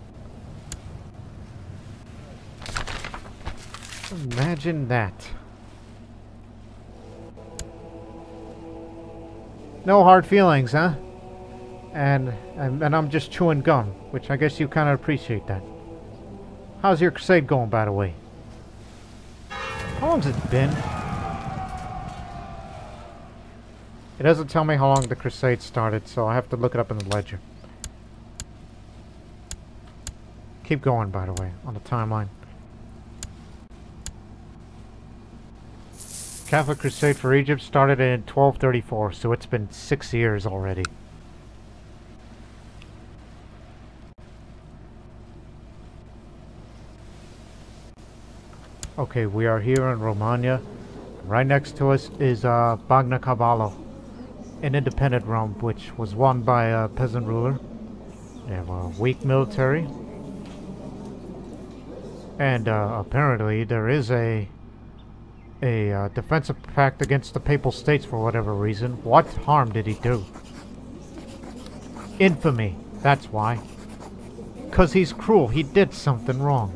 Imagine that. No hard feelings, huh? And I'm just chewing gum, which I guess you kind of appreciate that. How's your crusade going, by the way? How long's it been? It doesn't tell me how long the crusade started, so I have to look it up in the ledger. Keep going, by the way, on the timeline. Catholic Crusade for Egypt started in 1234, so it's been 6 years already. Okay, we are here in Romagna. Right next to us is Bagnacavallo, an independent realm which was won by a peasant ruler. They have a weak military. And apparently there is a defensive pact against the Papal States for whatever reason. What harm did he do? Infamy, that's why. 'Cause he's cruel, he did something wrong.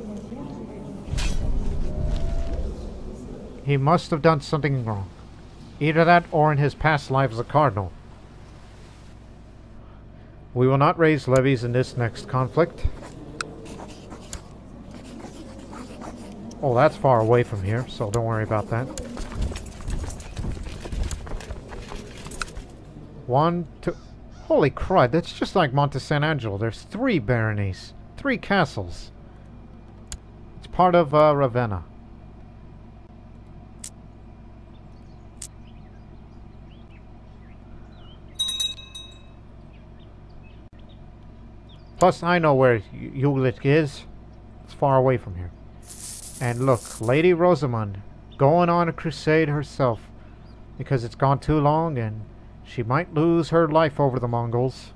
He must have done something wrong. Either that or in his past life as a cardinal. We will not raise levies in this next conflict. Oh, that's far away from here, so don't worry about that. 1, 2... Holy crud, that's just like Monte San Angelo. There's 3 baronies. 3 castles. It's part of Ravenna. Plus, I know where Ulick is. It's far away from here. And look, Lady Rosamund going on a crusade herself because it's gone too long and she might lose her life over the Mongols.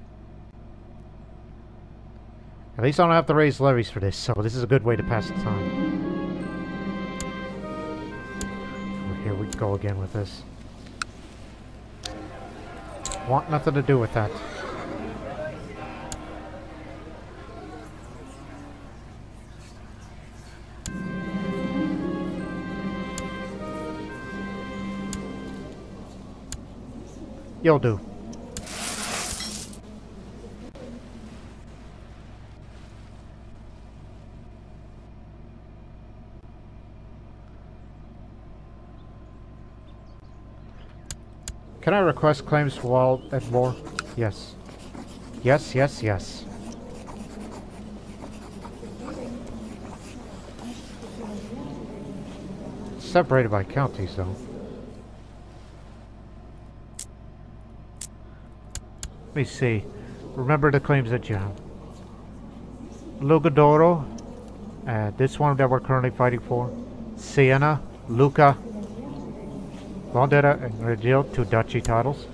At least I don't have to raise levies for this, so this is a good way to pass the time. Here we go again with this. Want nothing to do with that. You'll do. Can I request claims while at war? Yes. Yes, yes, yes. Separated by counties, though. me see. Remember the claims that you have. Lugadoro. This one that we're currently fighting for. Siena, Lucca, Vendetta, and Reggio, 2 duchy titles.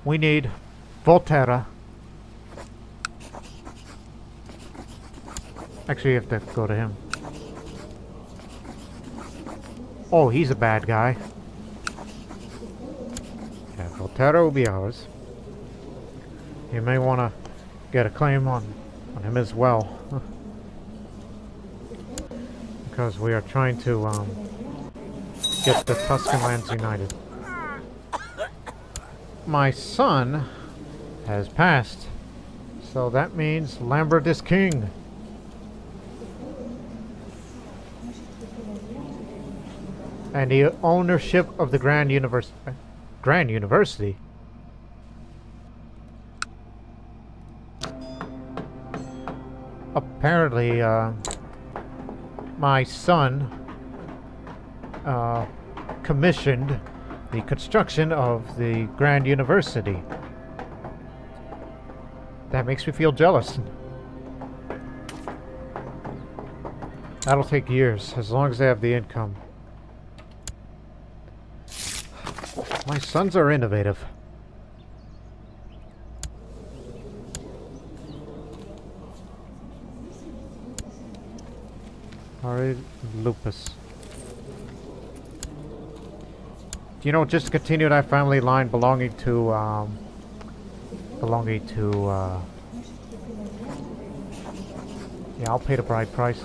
We need Volterra. Actually, you have to go to him. Oh, he's a bad guy. Yeah, Volterra will be ours. You may want to get a claim on him as well. Because we are trying to get the Tuscan lands united. My son has passed. So that means Lambert is king. And the ownership of the Grand University. Apparently, my son commissioned the construction of the Grand University. That makes me feel jealous. That'll take years, as long as they have the income. My sons are innovative. Alright, lupus. You know, just to continue that family line belonging to, yeah, I'll pay the bride price.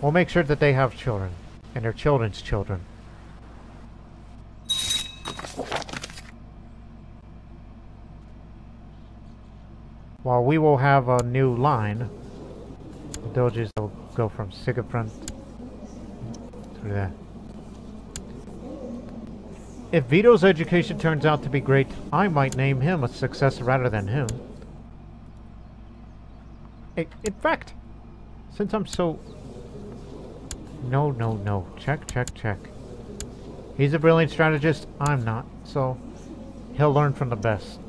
We'll make sure that they have children, and their children's children. While we will have a new line, the Doges will go from Siegfried through that. If Vito's education turns out to be great, I might name him a successor rather than him. In fact, since I'm so... No. Check. He's a brilliant strategist, I'm not, so he'll learn from the best.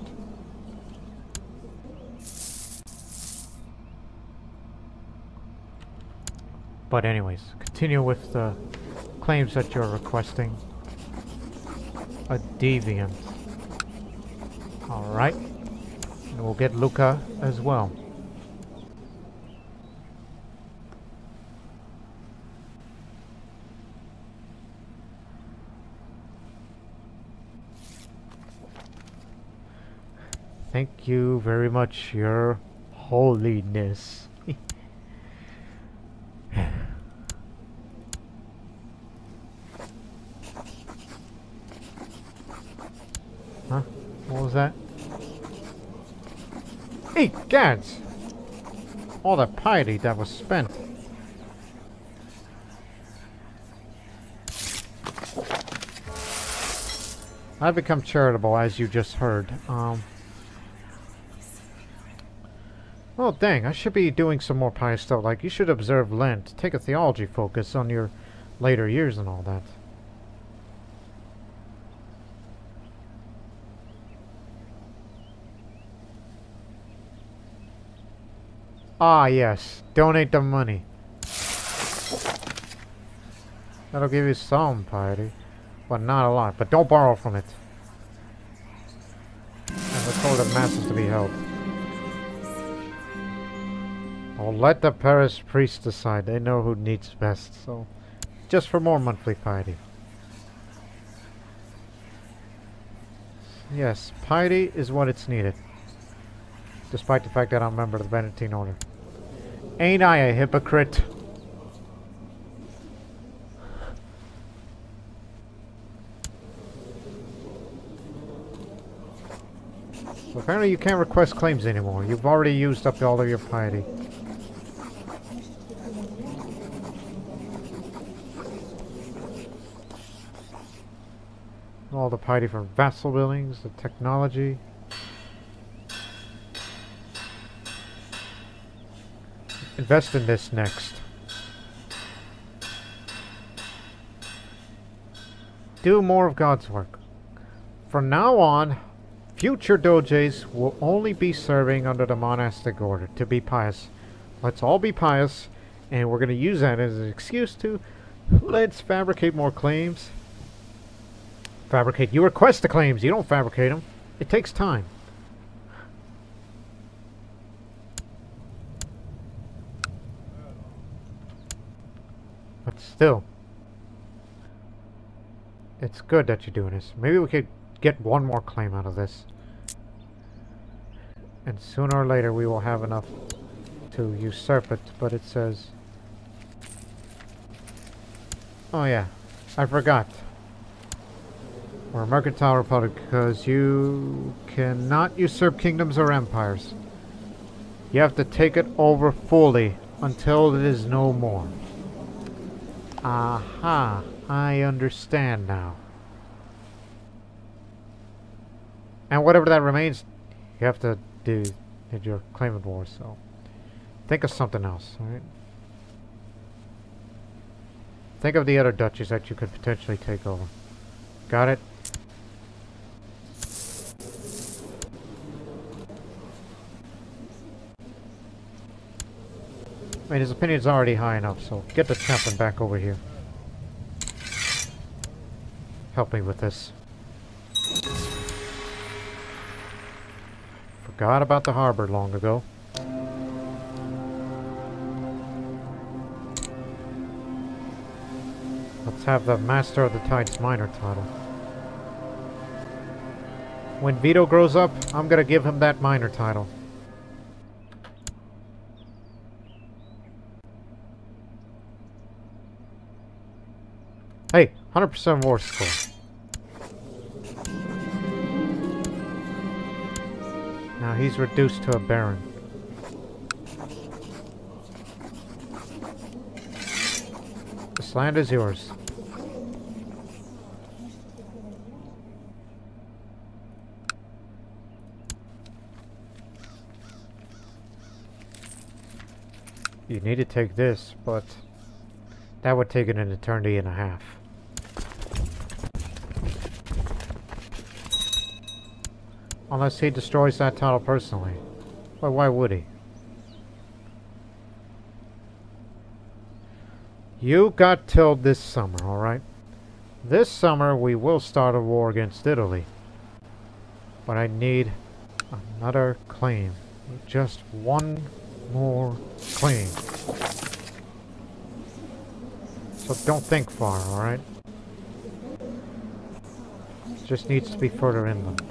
But anyways, continue with the claims that you're requesting. A deviant. Alright. And we'll get Lucca as well. Thank you very much, Your Holiness. Huh? What was that? 8 gads! All the piety that was spent. I've become charitable, as you just heard. Oh, dang, I should be doing some more pious stuff. Like, you should observe Lent. Take a theology focus on your later years and all that. Ah, yes. Donate the money. That'll give you some piety. But not a lot. But don't borrow from it. And let's order masses to be held. I'll let the parish priest decide. They know who needs best. So, just for more monthly piety. Yes, piety is what it's needed. Despite the fact that I'm a member of the Benedictine Order. Ain't I a hypocrite? So apparently you can't request claims anymore. You've already used up all of your piety. All the piety from vassal buildings, the technology. Invest in this next. Do more of God's work. From now on, Future doges will only be serving under the monastic order to be pious. Let's all be pious, and we're going to use that as an excuse to let's fabricate more claims. Fabricate. You request the claims. You don't fabricate them. It takes time. But still, it's good that you're doing this. Maybe we could get one more claim out of this. And sooner or later we will have enough to usurp it. But it says... Oh yeah, I forgot. We're a mercantile republic because you cannot usurp kingdoms or empires. You have to take it over fully until it is no more. Aha, I understand now. And whatever that remains, you have to do in your claimant war, so think of something else, alright? Think of the other duchies that you could potentially take over. Got it? I mean, his opinion's already high enough, so get the chaplain back over here. Help me with this. Forgot about the harbor long ago. Let's have the Master of the Tides minor title. When Vito grows up, I'm gonna give him that minor title. Hey, 100% war score. Now he's reduced to a baron. This land is yours. You need to take this, but that would take it an eternity and a half. Unless he destroys that title personally. But why would he? You got till this summer, alright? This summer we will start a war against Italy. But I need another claim. Just one more claim. So don't think far, alright? Just needs to be further inland.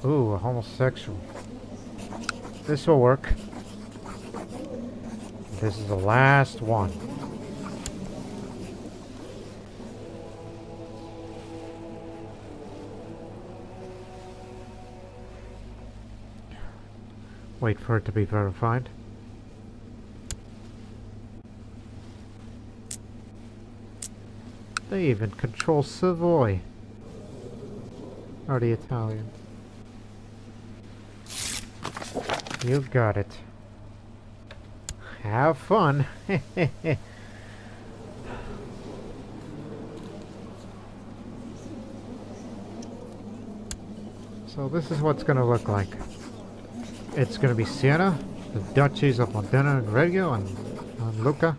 Ooh, a homosexual. This will work. This is the last one. Wait for it to be verified. They even control Savoy. Or the Italian. You got it. Have fun. So this is what's going to look like. It's going to be Siena, the duchies of Modena and Reggio, and Lucca,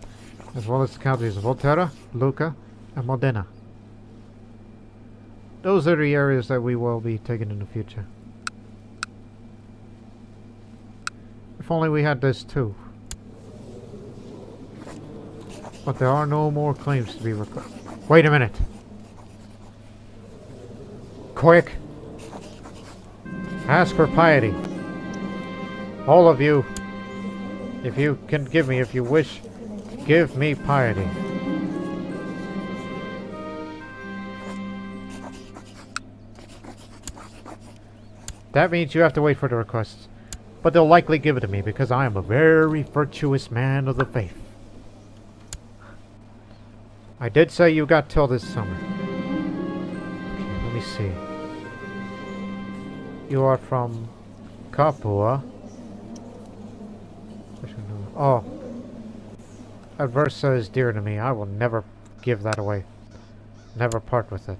as well as the counties of Volterra, Lucca, and Modena. Those are the areas that we will be taking in the future. If only we had this too. But there are no more claims to be recorded. Wait a minute. Quick. Ask for piety. All of you, if you can give me, if you wish, give me piety. That means you have to wait for the requests. But they'll likely give it to me because I am a very virtuous man of the faith. I did say you got till this summer. Okay, let me see. You are from Capua. Oh. Adversa is dear to me. I will never give that away. Never part with it.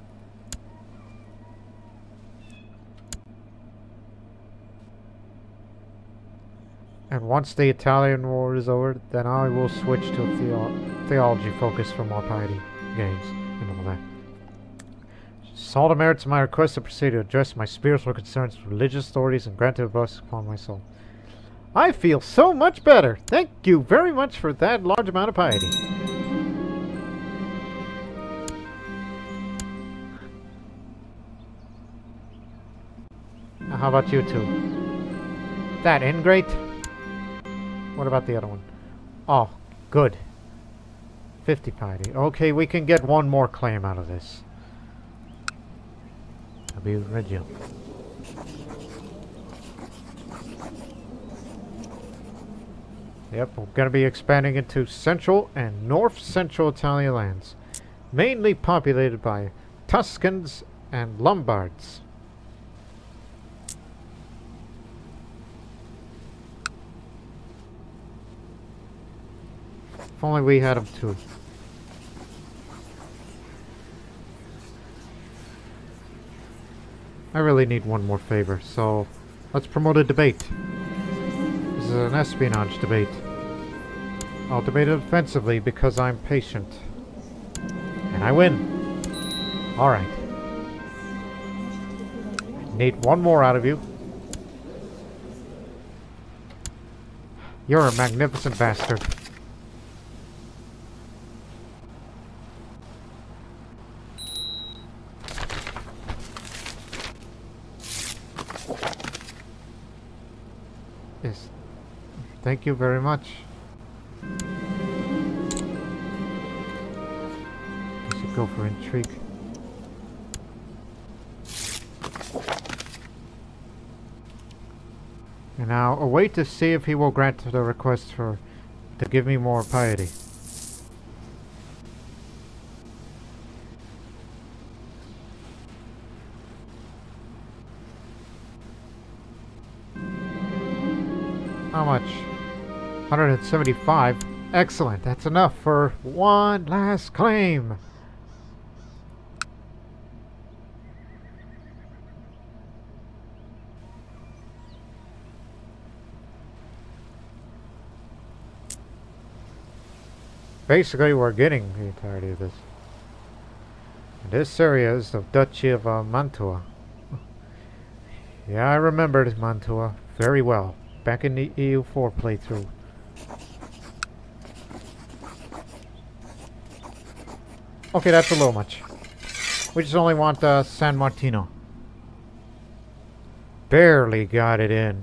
And once the Italian War is over, then I will switch to a theology focus for more piety gains and all that. Saw the merits of my request to proceed to address my spiritual concerns, religious authorities, and granted a blessing upon my soul. I feel so much better. Thank you very much for that large amount of piety. Now, how about you two? That ingrate? What about the other one? Oh, good. 50 piety. Okay, we can get one more claim out of this. I'll be Reggio. Yep, we're going to be expanding into central and north-central Italian lands, mainly populated by Tuscans and Lombards. If only we had them too. I really need one more favor, so let's promote a debate. This is an espionage debate. I'll debate it offensively because I'm patient. And I win. Alright. Need one more out of you. You're a magnificent bastard. Yes. Thank you very much. I should go for intrigue. And now await to see if he will grant the request to give me more piety. How much? 175. Excellent. That's enough for one last claim. Basically, we're getting the entirety of this. And this area is the Duchy of Mantua. Yeah, I remembered Mantua very well. Back in the EU4 playthrough. Okay, that's a little much. We just only want San Martino. Barely got it in.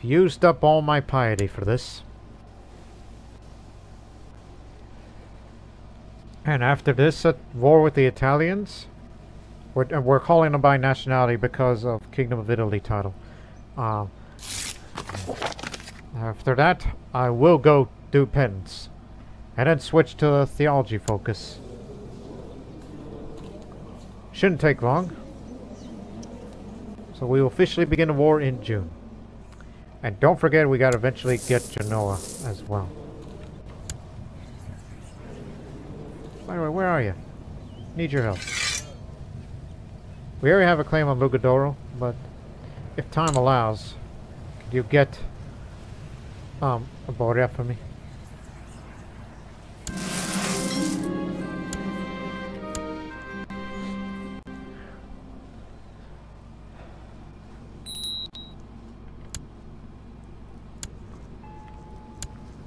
Used up all my piety for this. And after this war with the Italians, we're calling them by nationality because of Kingdom of Italy title. After that, I will go do penance. And then switch to a theology focus. Shouldn't take long. So we will officially begin the war in June. And don't forget, we gotta eventually get Genoa as well. By the way, where are you? Need your help. We already have a claim on Lugadoro, but if time allows, could you get a Borea for me?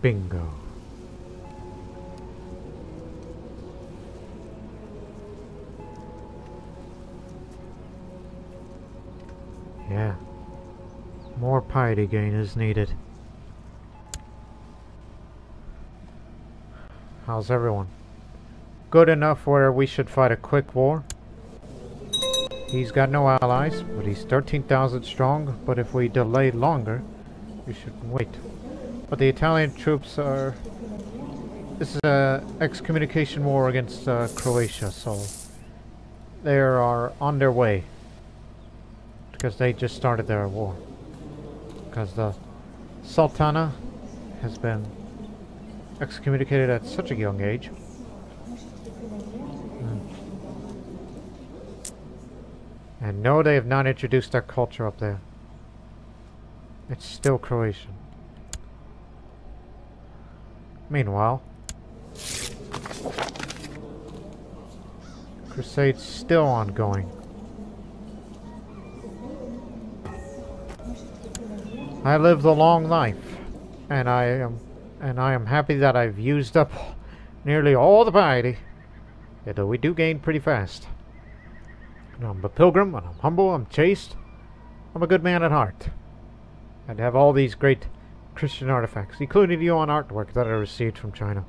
Bingo. Yeah. More piety gain is needed. How's everyone? Good enough where we should fight a quick war. He's got no allies, but he's 13,000 strong. But if we delay longer, we should wait. But the Italian troops are... This is a excommunication war against Croatia, so they are on their way. Because they just started their war. Because the Sultana has been excommunicated at such a young age. And no, they have not introduced their culture up there. It's still Croatian. Meanwhile, Crusade's still ongoing. I lived a long life, and I am happy that I've used up nearly all the piety. Although we do gain pretty fast. And I'm a pilgrim, and I'm humble, I'm chaste. I'm a good man at heart. And have all these great Christian artifacts, including the yuan artwork that I received from China.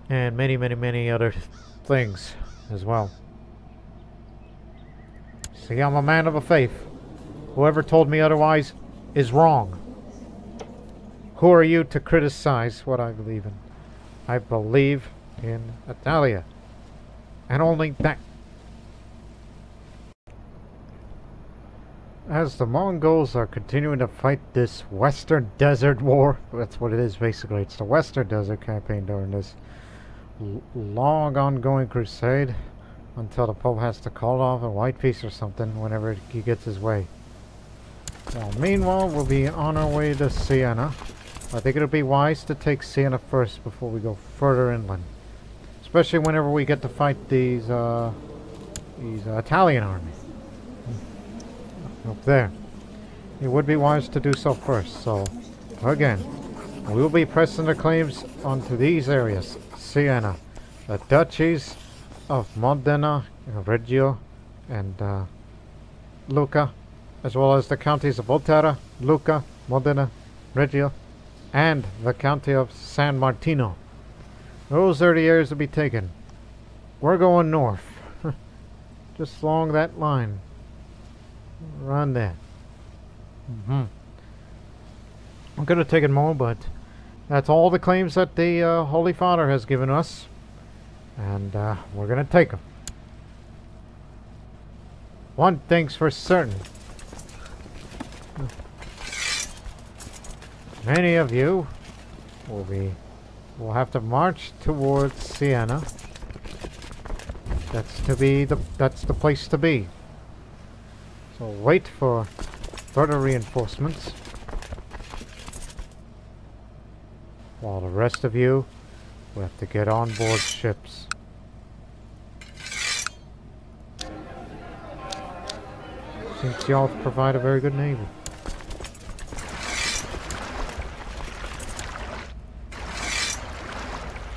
And many, many, many other things as well. See, I'm a man of a faith. Whoever told me otherwise is wrong. Who are you to criticize what I believe in? I believe in Italia. And only that. As the Mongols are continuing to fight this Western Desert War, that's what it is basically, it's the Western Desert campaign during this long ongoing crusade until the Pope has to call off a white peace or something whenever he gets his way. Well, meanwhile, we'll be on our way to Siena. I think it'll be wise to take Siena first before we go further inland. Especially whenever we get to fight these Italian armies. Up there. It would be wise to do so first, so again, we'll be pressing the claims onto these areas. Siena, the duchies of Modena, Reggio, and Lucca, as well as the counties of Volterra, Lucca, Modena, Reggio, and the county of San Martino. Those are the areas to be taken. We're going north. Just along that line. Run there. I'm going to take it more, but that's all the claims that the Holy Father has given us. And we're going to take them. One thing's for certain. Many of you will have to march towards Siena. That's the place to be. So wait for further reinforcements, while the rest of you will have to get on board ships. Seems y'all provide a very good navy.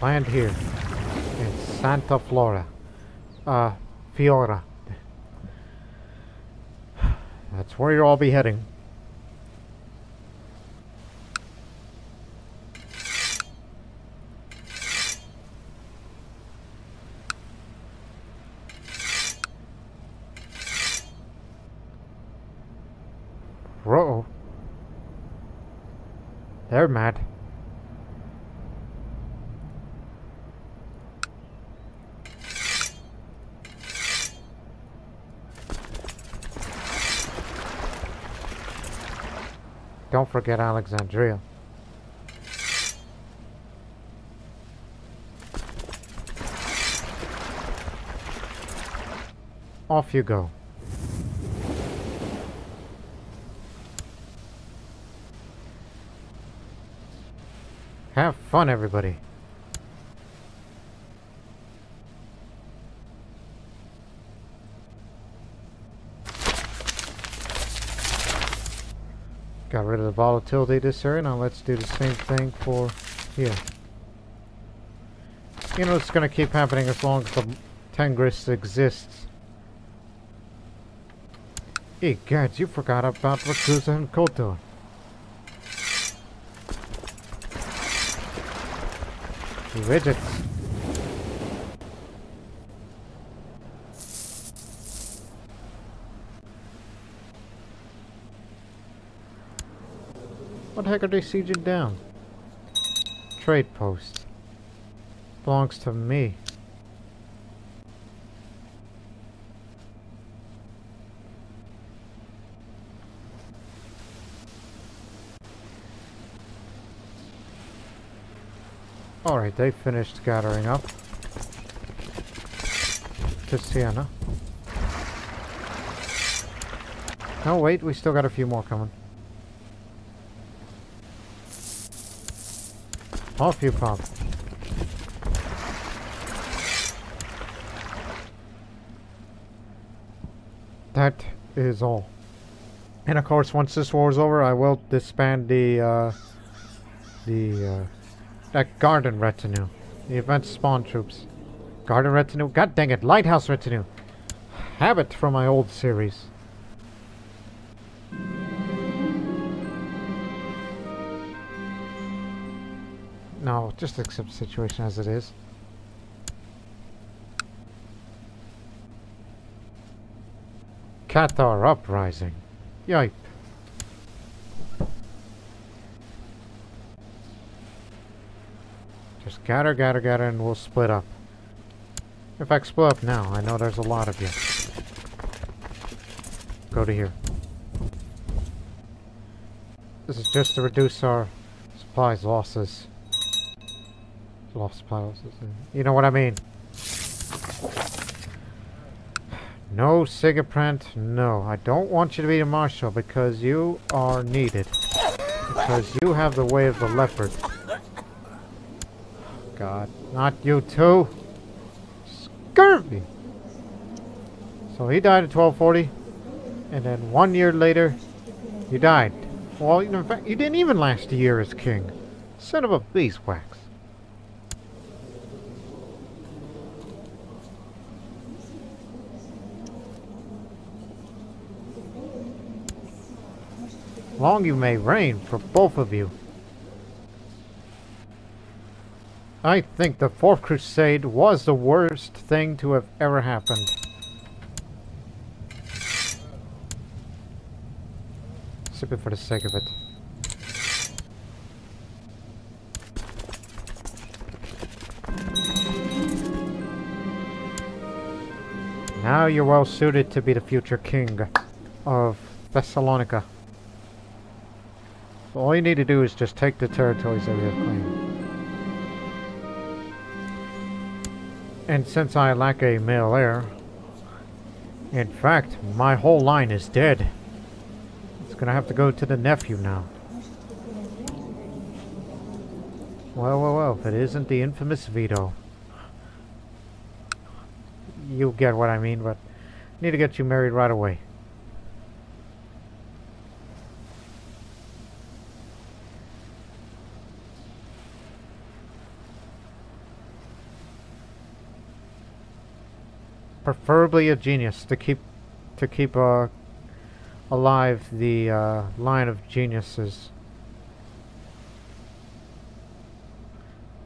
Land here in Santa Fiora. That's where you'll all be heading. Whoa. They're mad. Don't forget Alexandria. Off you go. Have fun, everybody. Got rid of the volatility this area. Now let's do the same thing for here. You know, it's going to keep happening as long as the Tengris exists. Hey, guys, you forgot about Rakusa and Kotor. You idiots. What the heck are they sieging down? Trade post. Belongs to me. Alright, they finished gathering up to Siena. Oh wait, we still got a few more coming. Off you pop. That is all. And of course, once this war is over, I will disband that garden retinue. The event spawn troops. Garden retinue? God dang it, lighthouse retinue. Habit from my old series. No, just accept the situation as it is. Cathar uprising. Yipe. Just gather, and we'll split up. In fact, split up now. I know there's a lot of you. Go to here. This is just to reduce our supplies losses. Lost supply losses. You know what I mean. No, Sigeprant, no. I don't want you to be a marshal because you are needed. Because you have the way of the leopard. God, not you too. Scurvy! So he died at 1240, and then 1 year later, he died. Well, in fact, he didn't even last a year as king. Son of a beeswax. Long you may reign for both of you. I think the Fourth Crusade was the worst thing to have ever happened. Sip it for the sake of it. Now you're well suited to be the future king of Thessalonica. So all you need to do is just take the territories that we have claimed. And since I lack a male heir, in fact, my whole line is dead. It's gonna have to go to the nephew now. Well, if it isn't the infamous veto. You get what I mean, but I need to get you married right away. Preferably a genius to keep alive the line of geniuses.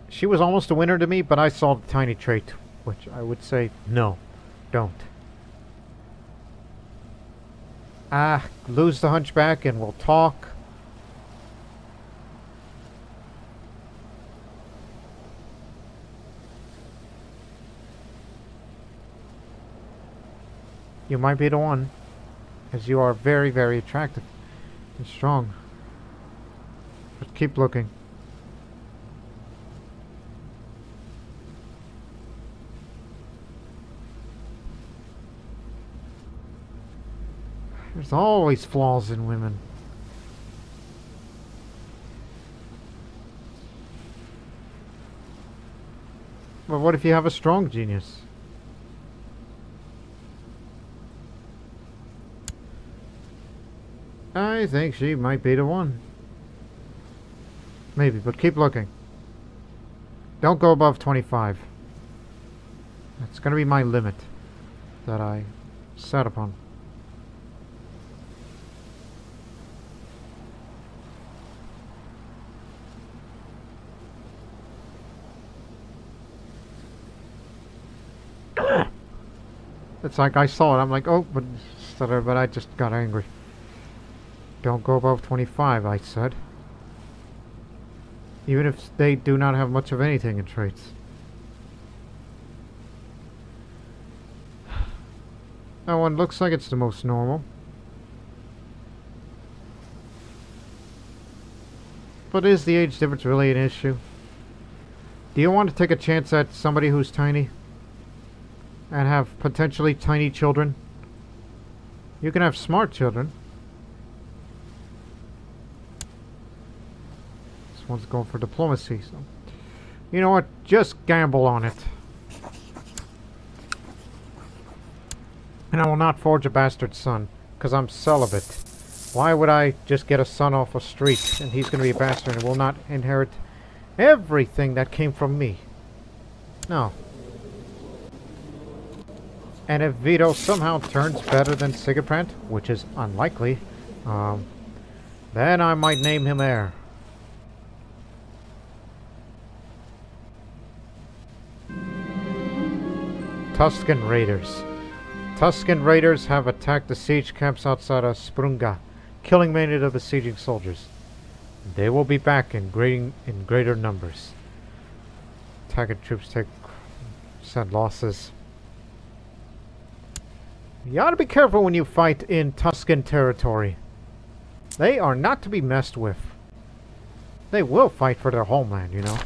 She was almost a winner to me, but I saw the tiny trait, which I would say no, don't. Lose the hunchback and we'll talk. You might be the one, as you are very, very attractive and strong. But keep looking. There's always flaws in women. But what if you have a strong genius? I think she might be the one. Maybe, but keep looking. Don't go above 25. That's going to be my limit that I set upon. It's like I saw it. I'm like, oh, but I just got angry. Don't go above 25, I said. Even if they do not have much of anything in traits. That one looks like it's the most normal. But is the age difference really an issue? Do you want to take a chance at somebody who's tiny? And have potentially tiny children? You can have smart children. This one's going for diplomacy, so You know what? Just gamble on it. And I will not forge a bastard son, because I'm celibate. Why would I just get a son off a street, and he's going to be a bastard and will not inherit everything that came from me? No. And if Vito somehow turns better than Sigeprant, which is unlikely, then I might name him heir. Tuscan Raiders. Tuscan Raiders have attacked the siege camps outside of Sprunga, killing many of the besieging soldiers. They will be back in greater numbers. Attacked troops take sad losses. You ought to be careful when you fight in Tuscan territory. They are not to be messed with. They will fight for their homeland, you know.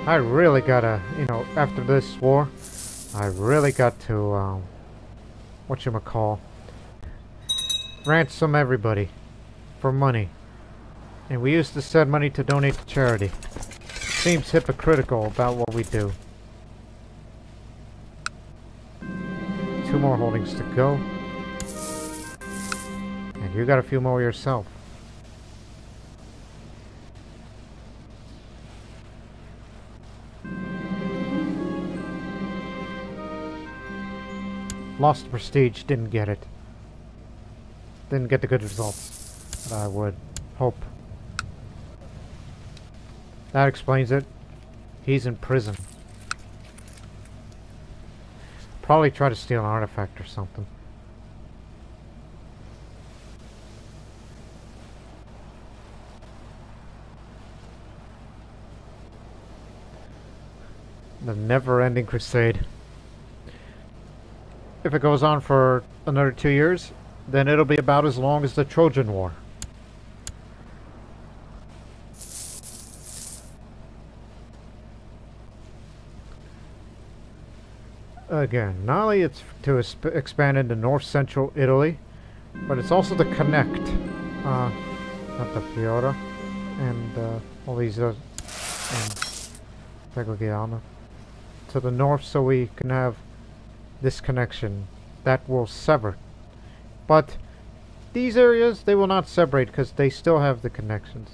I really gotta, you know, after this war, I really got to, whatchamacall, ransom everybody for money. And we used to send money to donate to charity. Seems hypocritical about what we do. 2 more holdings to go. And you got a few more yourself. Lost prestige, didn't get it. Didn't get the good results that I would hope. That explains it. He's in prison. Probably try to steal an artifact or something. The never-ending crusade. If it goes on for another 2 years, then it'll be about as long as the Trojan War. Again, not only it's to expand into north-central Italy, but it's also to connect Montefiore and all these and Pegogiano to the north, so we can have this connection that will sever. But these areas, they will not separate because they still have the connections.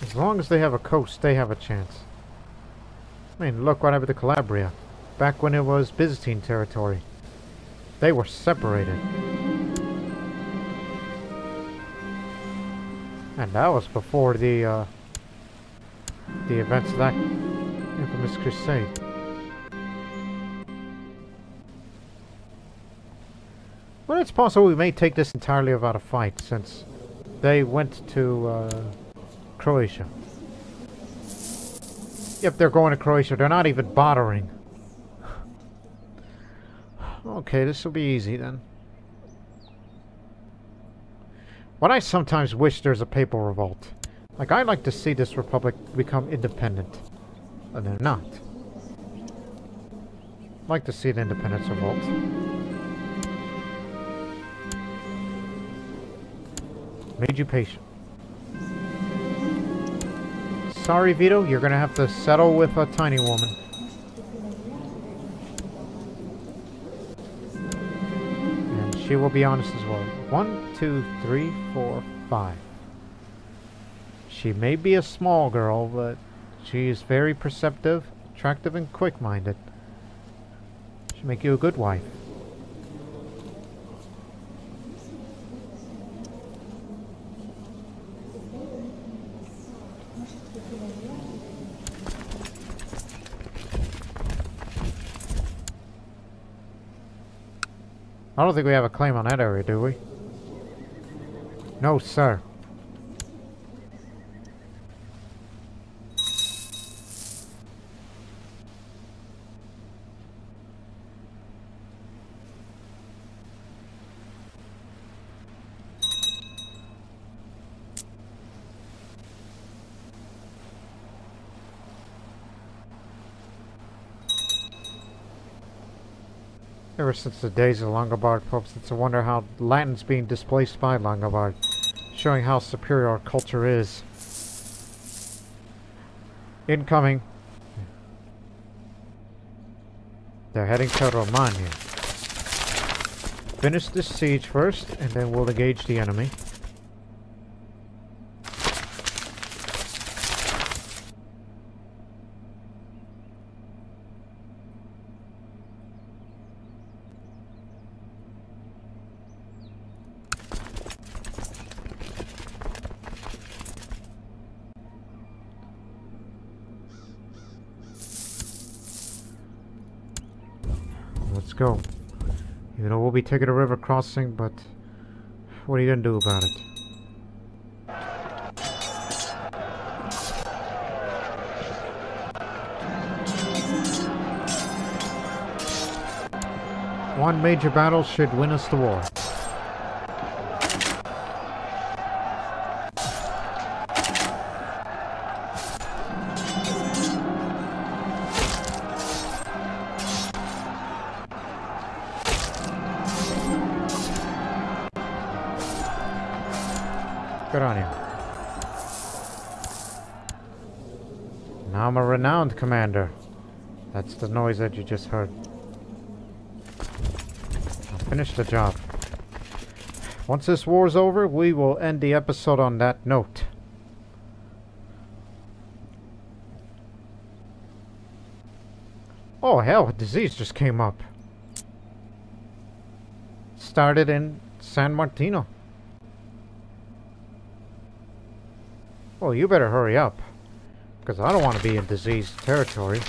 As long as they have a coast, they have a chance. I mean, look what happened to Calabria back when it was Byzantine territory. They were separated. And that was before the events of that infamous crusade. But it's possible we may take this entirely without a fight, since they went to Croatia. If they're going to Croatia, they're not even bothering. Okay, this will be easy then. What I sometimes wish there's a papal revolt. Like, I'd like to see this republic become independent. And they're not. I'd like to see an independence revolt. Made you patient. Sorry, Vito, you're gonna have to settle with a tiny woman. And she will be honest as well. 1, 2, 3, 4, 5. She may be a small girl, but she is very perceptive, attractive, and quick-minded. She'll make you a good wife. I don't think we have a claim on that area, do we? No, sir. Ever since the days of Longobard popes, it's a wonder how Latin's being displaced by Longobard, showing how superior our culture is. Incoming. They're heading to Romagna. Finish this siege first, and then we'll engage the enemy. Let's go. You know, we'll be taking a river crossing, but what are you gonna do about it? One major battle should win us the war. Good on you. Now I'm a renowned commander. That's the noise that you just heard. I'll finish the job. Once this war's over, we will end the episode on that note. Oh hell, a disease just came up. Started in San Martino. Well, you better hurry up, because I don't want to be in diseased territory.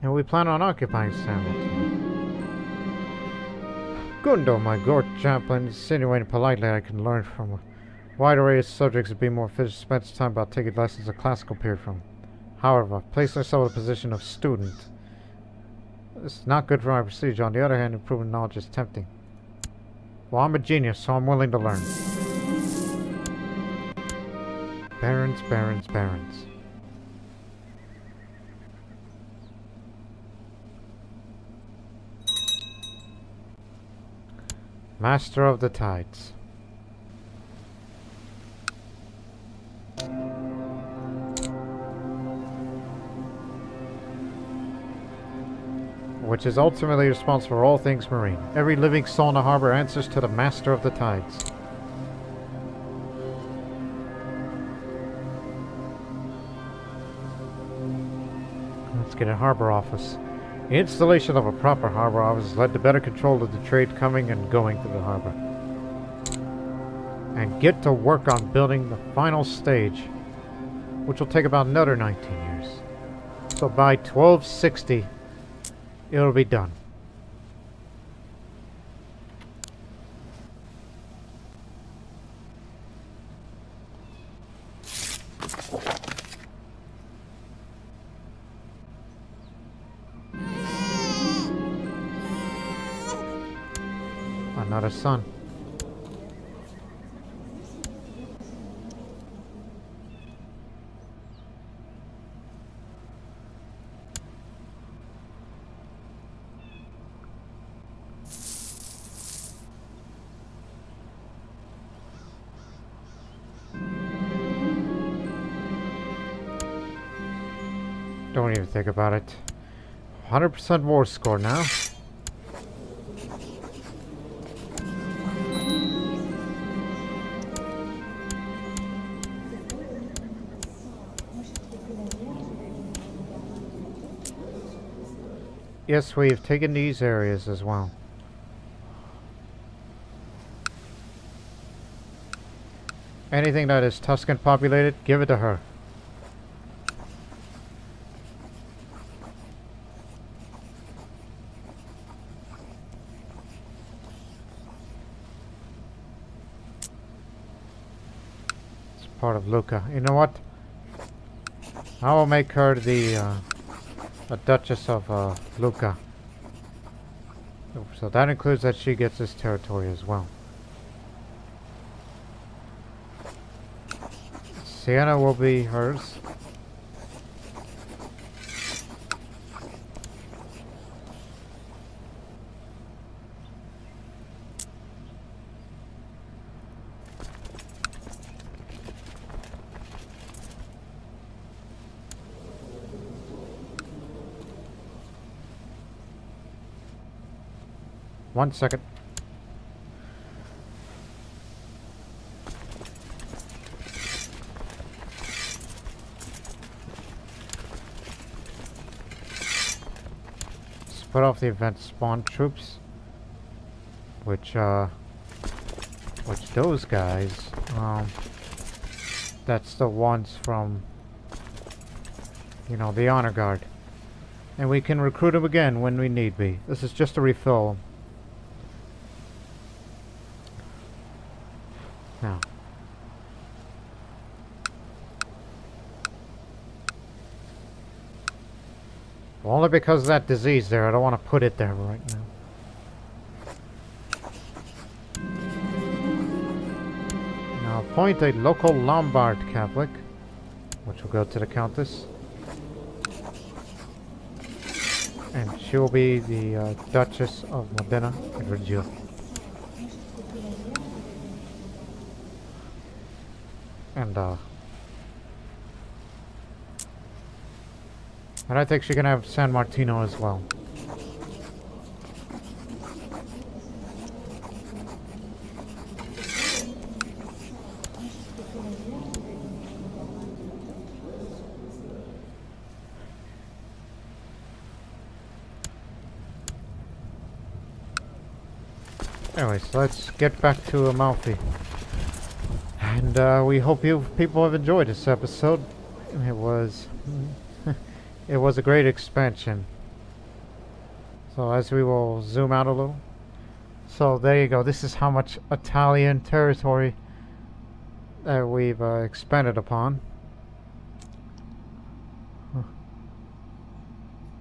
And we plan on occupying San Martino. Gundo, my Gort chaplain, insinuating politely I can learn from a wide array of subjects and be more efficient, spends time about taking lessons of classical period from. However, I've placed myself in a position of student. This is not good for my prestige. On the other hand, improving knowledge is tempting. Well, I'm a genius, so I'm willing to learn. Barons, barons, barons. Master of the Tides. Which is ultimately responsible for all things marine. Every living soul in the harbor answers to the Master of the Tides. Let's get a harbor office. The installation of a proper harbor office has led to better control of the trade coming and going to the harbor. And get to work on building the final stage, which will take about another 19 years. So by 1260, it'll be done. Another son. Don't even think about it. 100% war score now. Yes, we've taken these areas as well. Anything that is Tuscan populated, give it to her. It's part of Lucca. You know what? I will make her the Duchess of Lucca. So that includes that she gets this territory as well. Siena will be hers. 1 second. Let's put off the event spawn troops, which those guys, that's the ones from, you know, the honor guard. And we can recruit them again when we need be. This is just a refill. Now. Only because of that disease there, I don't want to put it there right now. Now appoint a local Lombard Catholic, which will go to the Countess. And she will be the Duchess of Modena and Reggio. And I think she can have San Martino as well. Anyways, let's get back to Amalfi. And we hope people have enjoyed this episode. It was a great expansion. So as we will zoom out a little. So there you go. This is how much Italian territory that we've expanded upon.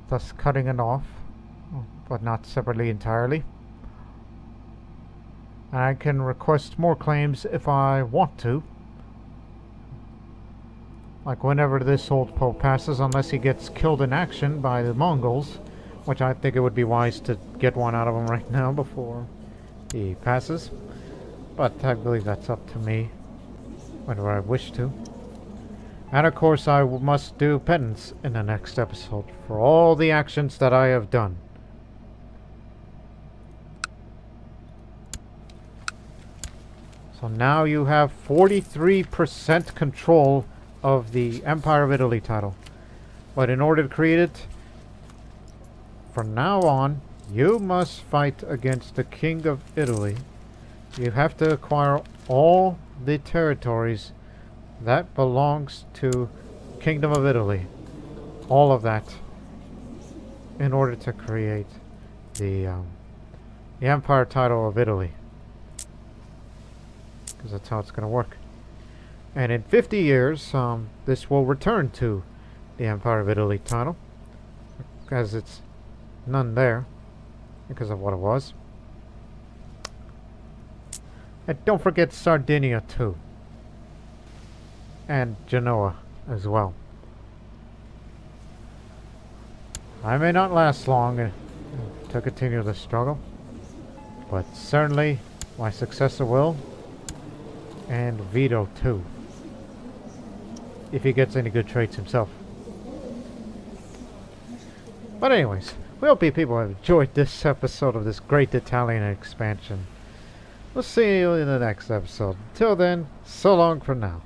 Thus cutting it off, but not separately entirely. And I can request more claims if I want to. Like whenever this old Pope passes, unless he gets killed in action by the Mongols, which I think it would be wise to get one out of him right now before he passes. But I believe that's up to me, whenever I wish to. And of course I must do penance in the next episode for all the actions that I have done. So now you have 43% control of the Empire of Italy title. But in order to create it, from now on, you must fight against the King of Italy. You have to acquire all the territories that belongs to Kingdom of Italy. All of that. In order to create the Empire title of Italy. Because that's how it's going to work. And in 50 years, this will return to the Empire of Italy title, because it's none there, because of what it was. And don't forget Sardinia too. And Genoa as well. I may not last long to continue the struggle, but certainly my successor will, and Vito too. If he gets any good traits himself. But anyways, we hope you people have enjoyed this episode of this great Italian expansion. We'll see you in the next episode. Till then, so long for now.